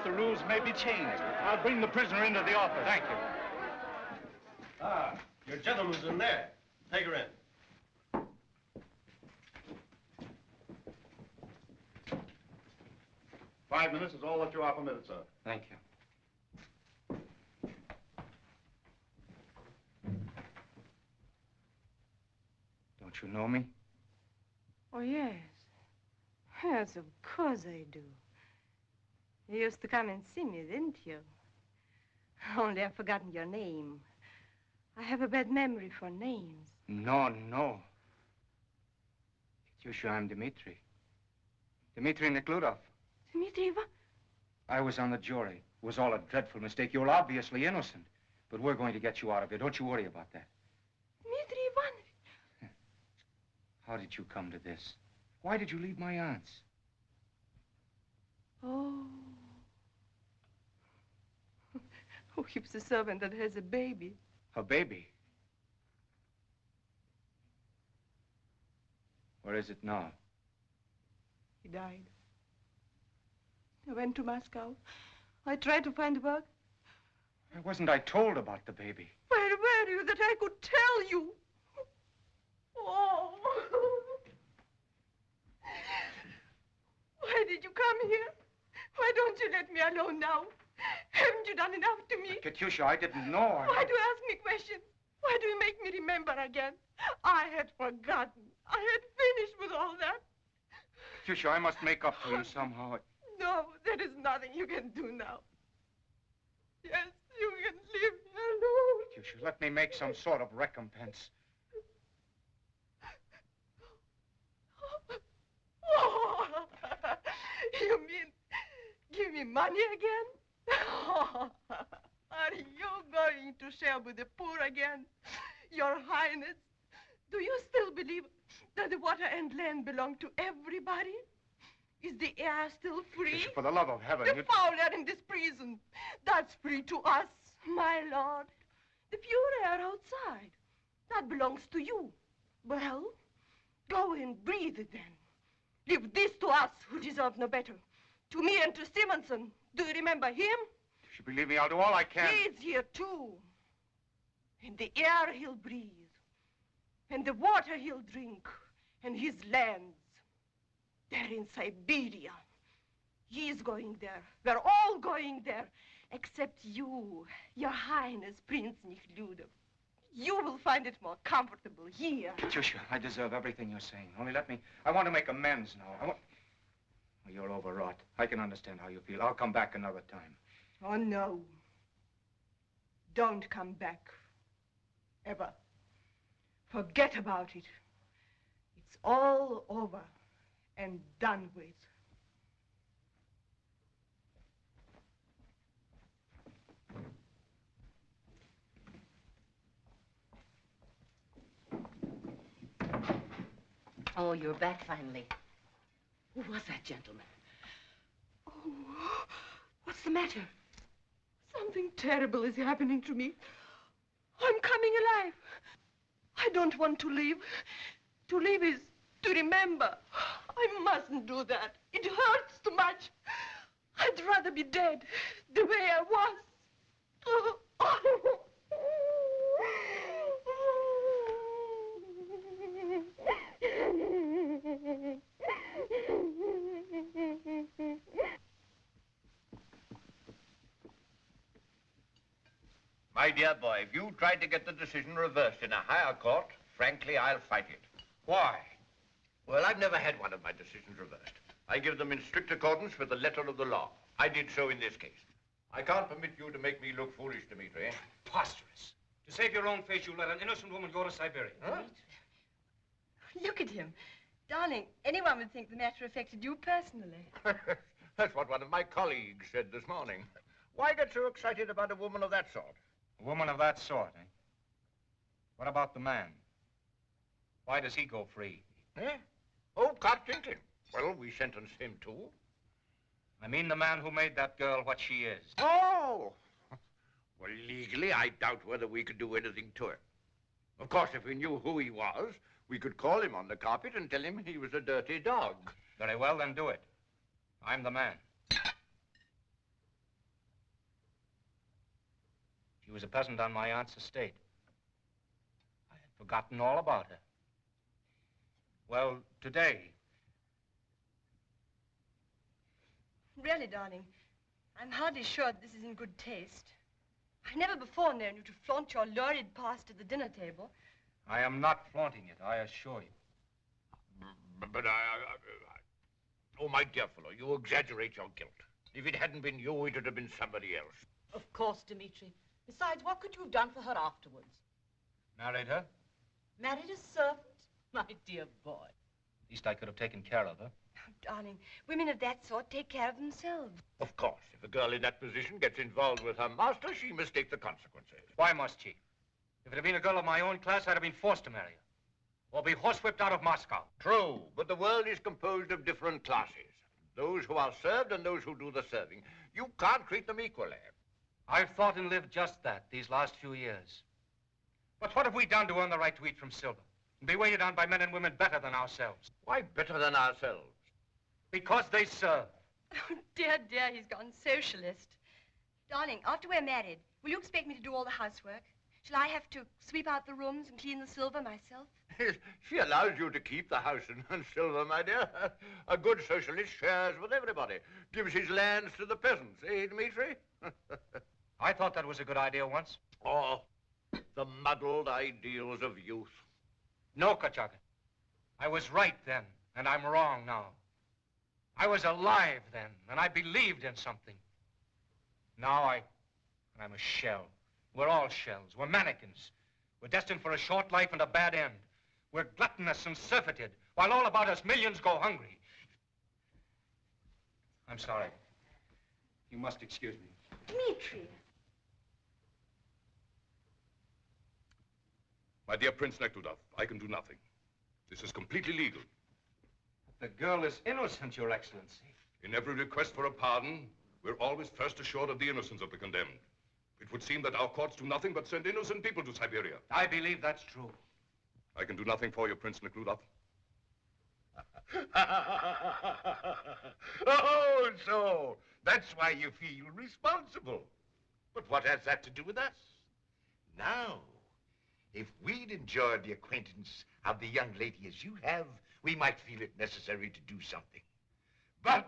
The rules may be changed. I'll bring the prisoner into the office. Thank you. Ah, your gentleman's in there. Take her in. Five minutes is all that you are permitted, sir. Thank you. Don't you know me? Oh, yes. Yes, of course I do. You used to come and see me, didn't you? Only I've forgotten your name. I have a bad memory for names. No. Katyusha, I'm Dmitri. Dmitri Nekhludoff. Dmitri, what? I was on the jury. It was all a dreadful mistake. You're obviously innocent. But we're going to get you out of here. Don't you worry about that. Dmitri Ivanovich. How did you come to this? Why did you leave my aunts? Oh. Who keeps a servant that has a baby? A baby? Where is it now? He died. I went to Moscow. I tried to find work. Why wasn't I told about the baby? Where were you that I could tell you? Oh. Why did you come here? Why don't you let me alone now? Haven't you done enough to me? Katyusha, I didn't know. Why do you ask me questions? Why do you make me remember again? I had forgotten. I had finished with all that. Katyusha, I must make up to you somehow. No, there is nothing you can do now. Yes, you can leave me alone. Katyusha, let me make some sort of recompense. Oh, you mean give me money again? Are you going to share with the poor again? Your Highness, do you still believe that the water and land belong to everybody? Is the air still free? Katyusha, for the love of heaven, The foul air in this prison, that's free to us, my lord. The pure air outside, that belongs to you. Well, go and breathe it then. Leave this to us, who deserve no better. To me and to Stevenson. Do you remember him? You should believe me, I'll do all I can. He's here too. And the air he'll breathe. And the water he'll drink. And his lands. They're in Siberia. He's going there. We're all going there. Except you, Your Highness, Prince Nikhludov. You will find it more comfortable here. Katyusha, I deserve everything you're saying. Only let me... I want to make amends now. Oh, you're overwrought. I can understand how you feel. I'll come back another time. Oh, no. Don't come back. Ever. Forget about it. It's all over and done with. Oh, you're back finally. Who was that gentleman? Oh, what's the matter? Something terrible is happening to me. I'm coming alive. I don't want to live. To live is to remember. I mustn't do that. It hurts too much. I'd rather be dead the way I was. My dear boy, if you tried to get the decision reversed in a higher court, frankly, I'll fight it. Why? Well, I've never had one of my decisions reversed. I give them in strict accordance with the letter of the law. I did so in this case. I can't permit you to make me look foolish, Dmitri. Preposterous. To save your own face, you let an innocent woman go to Siberia. Huh? Look at him. Darling, anyone would think the matter affected you personally. That's what one of my colleagues said this morning. Why get so excited about a woman of that sort? A woman of that sort, eh? What about the man? Why does he go free? Eh? Oh, Kartinkin. Well, we sentenced him too. I mean the man who made that girl what she is. Oh! Well, legally, I doubt whether we could do anything to him. Of course, if we knew who he was, we could call him on the carpet and tell him he was a dirty dog. Very well, then do it. I'm the man. She was a peasant on my aunt's estate. I had forgotten all about her. Well, today... Really, darling, I'm hardly sure this is in good taste. I've never before known you to flaunt your lurid past at the dinner table. I am not flaunting it, I assure you. But oh, my dear fellow, you exaggerate your guilt. If it hadn't been you, it would have been somebody else. Of course, Dmitri. Besides, what could you have done for her afterwards? Married her? Married a servant? My dear boy. At least I could have taken care of her. Oh, darling, women of that sort take care of themselves. Of course, if a girl in that position gets involved with her master, she must take the consequences. Why must she? If it had been a girl of my own class, I'd have been forced to marry her. Or be horsewhipped out of Moscow. True, but the world is composed of different classes. Those who are served and those who do the serving. You can't treat them equally. I've thought and lived just that these last few years. But what have we done to earn the right to eat from silver? And be waited on by men and women better than ourselves? Why better than ourselves? Because they serve. Oh, dear, dear, he's gone socialist. Darling, after we're married, will you expect me to do all the housework? Shall I have to sweep out the rooms and clean the silver myself? She allows you to keep the house and silver, my dear. A good socialist shares with everybody. Gives his lands to the peasants, eh, Dmitri? I thought that was a good idea once. Oh, the muddled ideals of youth. No, Kachaga. I was right then, and I'm wrong now. I was alive then, and I believed in something. Now I'm a shell. We're all shells. We're mannequins. We're destined for a short life and a bad end. We're gluttonous and surfeited, while all about us millions go hungry. I'm sorry. You must excuse me. Dmitri. My dear Prince Nekhludov, I can do nothing. This is completely legal. The girl is innocent, Your Excellency. In every request for a pardon, we're always first assured of the innocence of the condemned. It would seem that our courts do nothing but send innocent people to Siberia. I believe that's true. I can do nothing for you, Prince Nekhludoff. Oh, so that's why you feel responsible. But what has that to do with us? Now, if we'd enjoyed the acquaintance of the young lady as you have, we might feel it necessary to do something. But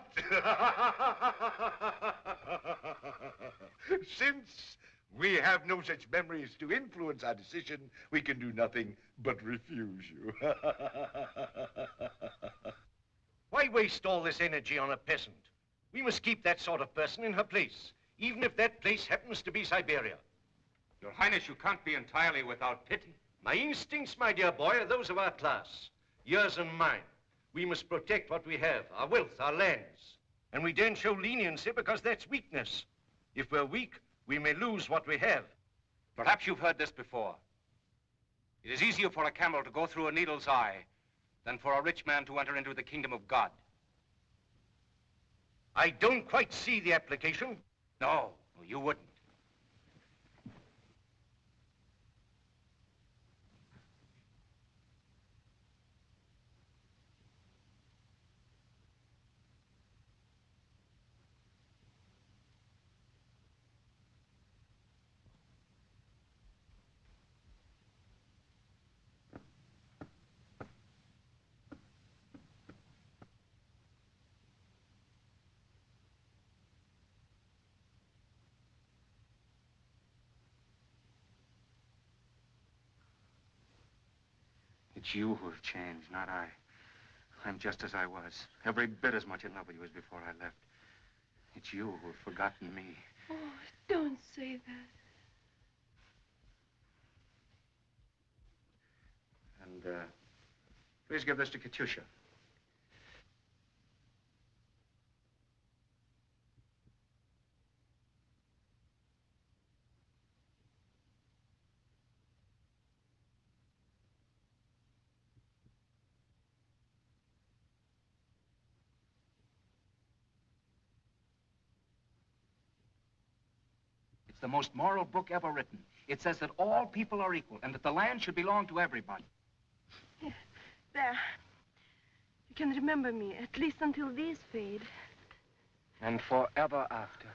since we have no such memories to influence our decision, we can do nothing but refuse you. Why waste all this energy on a peasant? We must keep that sort of person in her place, even if that place happens to be Siberia. Your Highness, you can't be entirely without pity. My instincts, my dear boy, are those of our class. Yours and mine. We must protect what we have, our wealth, our lands. And we daren't show leniency because that's weakness. If we're weak, we may lose what we have. Perhaps you've heard this before. It is easier for a camel to go through a needle's eye than for a rich man to enter into the kingdom of God. I don't quite see the application. No, you wouldn't. It's you who have changed, not I. I'm just as I was, every bit as much in love with you as before I left. It's you who have forgotten me. Oh, don't say that. And, please give this to Katyusha. It's the most moral book ever written. It says that all people are equal and that the land should belong to everybody. Yeah, there. You can remember me, at least until these fade. And forever after.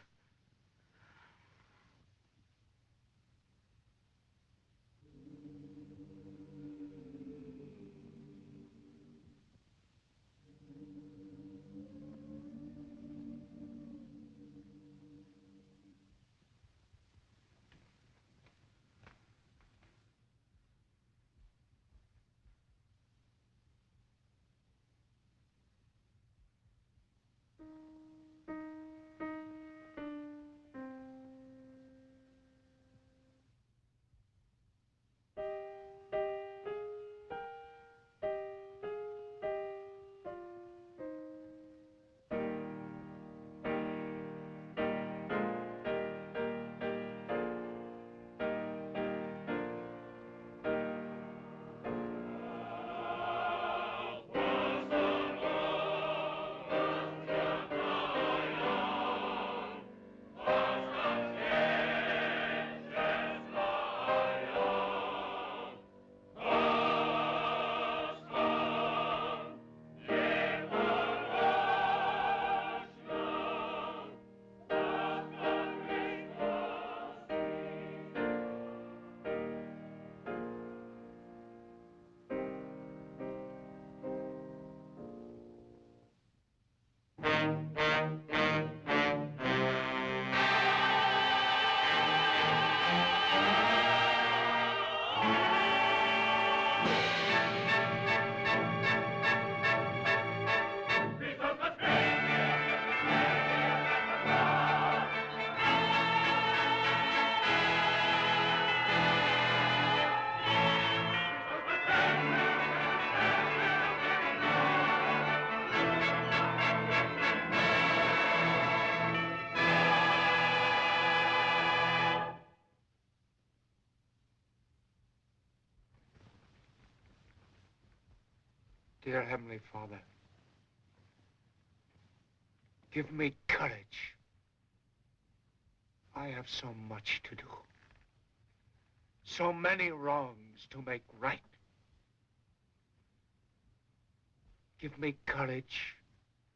Dear Heavenly Father, give me courage. I have so much to do. So many wrongs to make right. Give me courage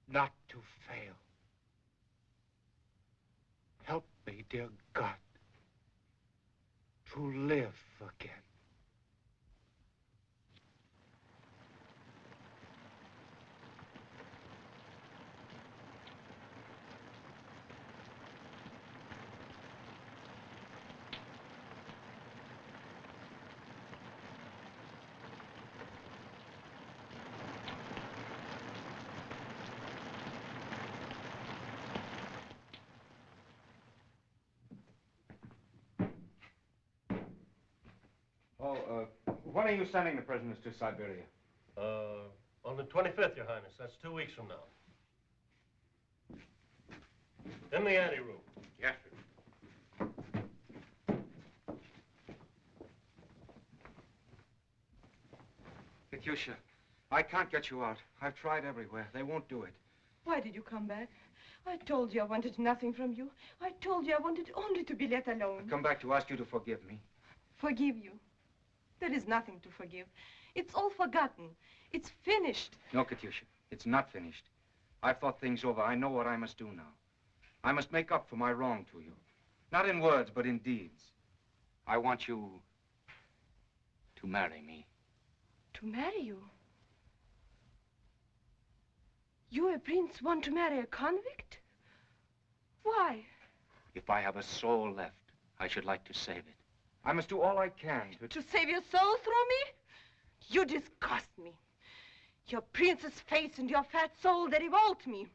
not to fail. Help me, dear God, to live again. When are you sending the prisoners to Siberia? On the 25th, Your Highness. That's 2 weeks from now. In the anteroom. Yes, sir. Katyusha, I can't get you out. I've tried everywhere. They won't do it. Why did you come back? I told you I wanted nothing from you. I told you I wanted only to be let alone. I've come back to ask you to forgive me. Forgive you? There is nothing to forgive. It's all forgotten. It's finished. No, Katyusha, it's not finished. I've thought things over. I know what I must do now. I must make up for my wrong to you. Not in words, but in deeds. I want you to marry me. To marry you? You, a prince, want to marry a convict? Why? If I have a soul left, I should like to save it. I must do all I can to save your soul through me? You disgust me. Your prince's face and your fat soul, they revolt me.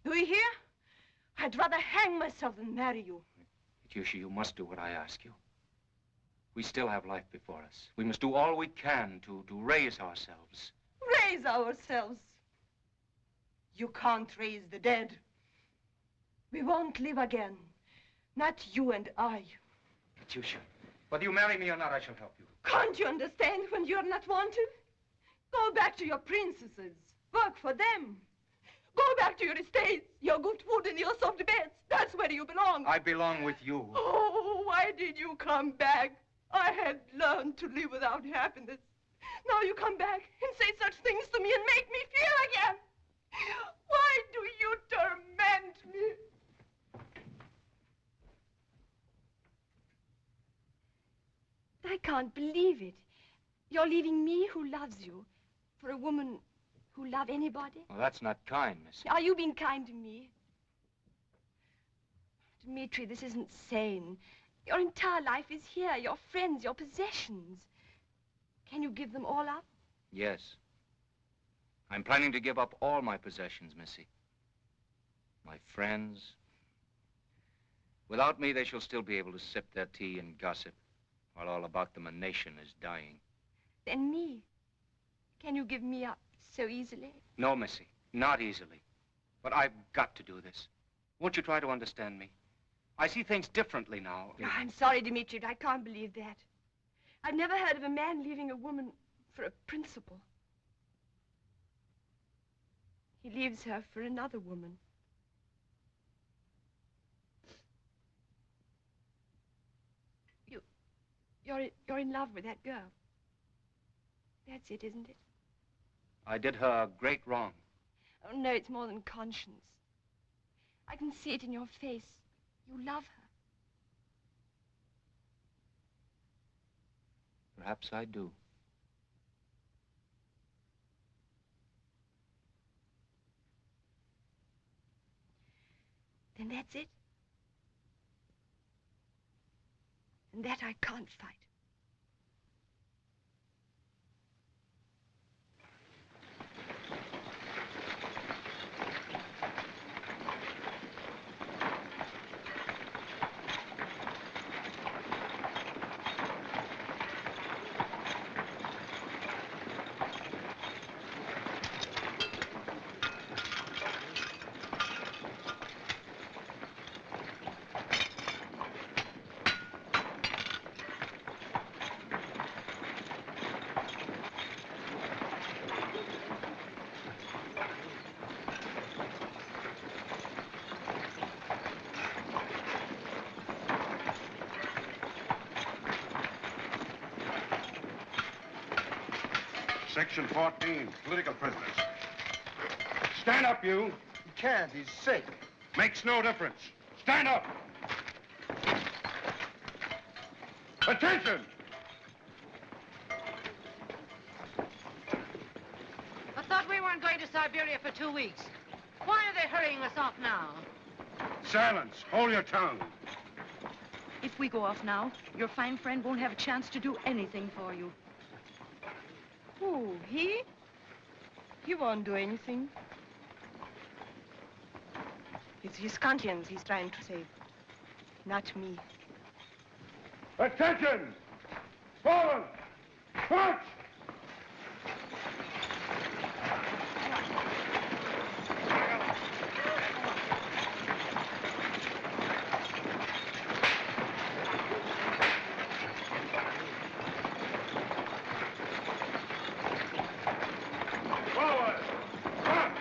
Do you hear? I'd rather hang myself than marry you. Katyusha, you must do what I ask you. We still have life before us. We must do all we can to raise ourselves. Raise ourselves? You can't raise the dead. We won't live again. Not you and I. Katyusha, whether you marry me or not, I shall help you. Can't you understand when you're not wanted? Go back to your princesses. Work for them. Go back to your estates, your good food and your soft beds. That's where you belong. I belong with you. Oh, why did you come back? I had learned to live without happiness. Now you come back and say such things to me and make me feel again. Why do you torment me? I can't believe it. You're leaving me, who loves you, for a woman who love anybody? Well, that's not kind, Missy. Are you being kind to me? Dmitri, this isn't sane. Your entire life is here, your friends, your possessions. Can you give them all up? Yes. I'm planning to give up all my possessions, Missy. My friends. Without me, they shall still be able to sip their tea and gossip, while all about them a nation is dying. Then me. Can you give me up so easily? No, Missy, not easily. But I've got to do this. Won't you try to understand me? I see things differently now. Oh, I'm sorry, Dmitri, I can't believe that. I've never heard of a man leaving a woman for a principle. He leaves her for another woman. You're in love with that girl. That's it, isn't it? I did her a great wrong. Oh, no, it's more than conscience. I can see it in your face. You love her. Perhaps I do. Then that's it. And that I can't fight. Section 14, political prisoners. Stand up, you. He can't. He's sick. Makes no difference. Stand up. Attention! I thought we weren't going to Siberia for 2 weeks. Why are they hurrying us off now? Silence. Hold your tongue. If we go off now, your fine friend won't have a chance to do anything for you. Who? He? He won't do anything. It's his conscience he's trying to save, not me. Attention! Forward! March! Forward! March!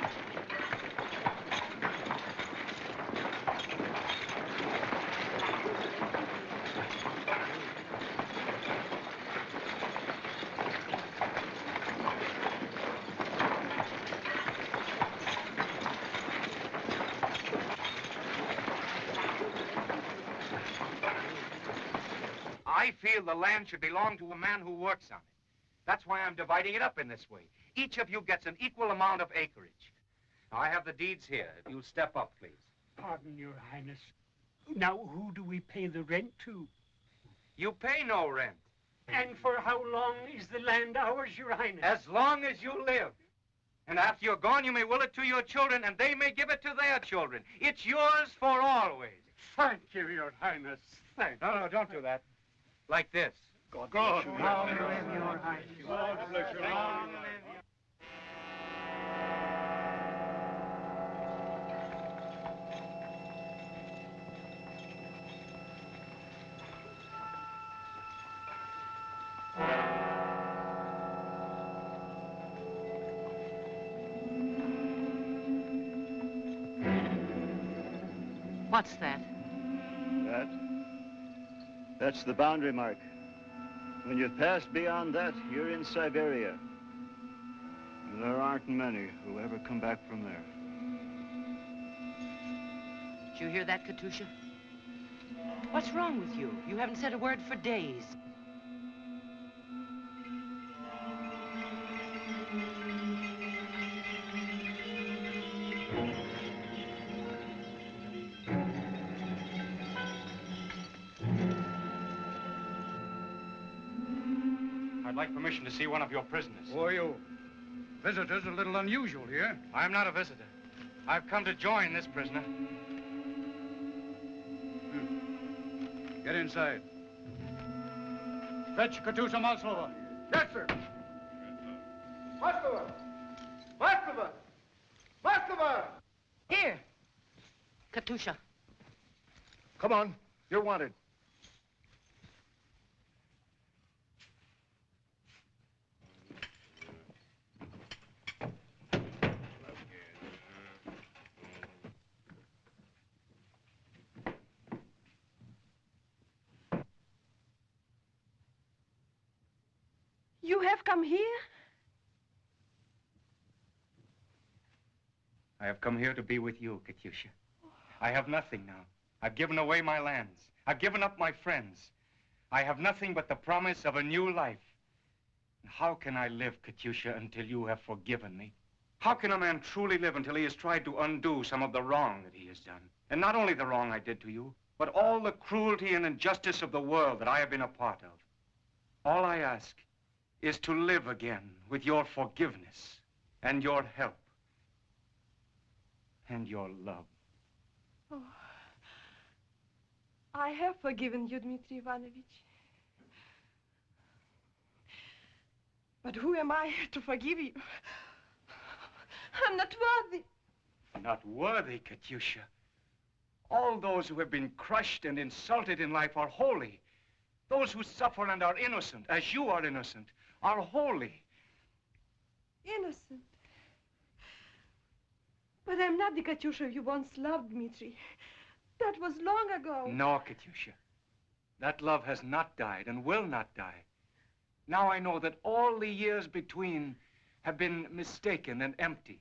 I feel the land should belong to a man who works on it. That's why I'm dividing it up in this way. Each of you gets an equal amount of acreage. Now, I have the deeds here. If you'll step up, please. Pardon, Your Highness. Now, who do we pay the rent to? You pay no rent. And for how long is the land ours, Your Highness? As long as you live. And after you're gone, you may will it to your children, and they may give it to their children. It's yours for always. Thank you, Your Highness. Thank you. No, don't do that. Like this. God. Long live Your Highness. God bless you. Long live. What's that? That's the boundary mark. When you've passed beyond that, you're in Siberia. And there aren't many who ever come back from there. Did you hear that, Katusha? What's wrong with you? You haven't said a word for days. I'd like permission to see one of your prisoners. Who are you? Visitors a little unusual here. I'm not a visitor. I've come to join this prisoner. Get inside. Fetch Katusha Maslova. Yes, sir. Moskova! Moskova! Moskova! Here, Katusha. Come on. You're wanted. You have come here? I have come here to be with you, Katusha. I have nothing now. I've given away my lands. I've given up my friends. I have nothing but the promise of a new life. And how can I live, Katusha, until you have forgiven me? How can a man truly live until he has tried to undo some of the wrong that he has done? And not only the wrong I did to you, but all the cruelty and injustice of the world that I have been a part of. All I ask is to live again with your forgiveness and your help and your love. Oh, I have forgiven you, Dmitri Ivanovich. But who am I to forgive you? I'm not worthy. Not worthy, Katusha. All those who have been crushed and insulted in life are holy. Those who suffer and are innocent, as you are innocent, are holy. Innocent. But I'm not the Katusha you once loved, Dmitri. That was long ago. No, Katusha. That love has not died and will not die. Now I know that all the years between have been mistaken and empty.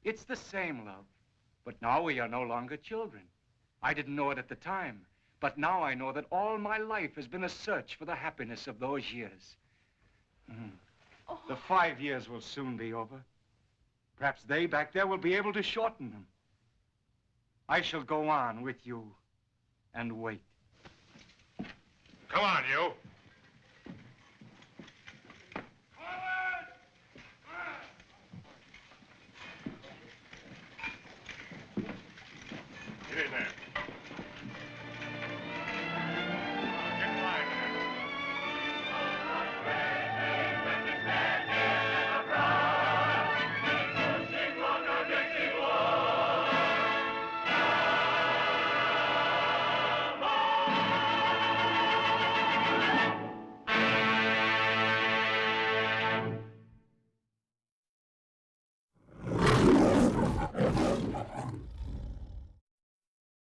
It's the same, love. But now we are no longer children. I didn't know it at the time, but now I know that all my life has been a search for the happiness of those years. The 5 years will soon be over. Perhaps they back there will be able to shorten them. I shall go on with you and wait. Come on, you. Get in there.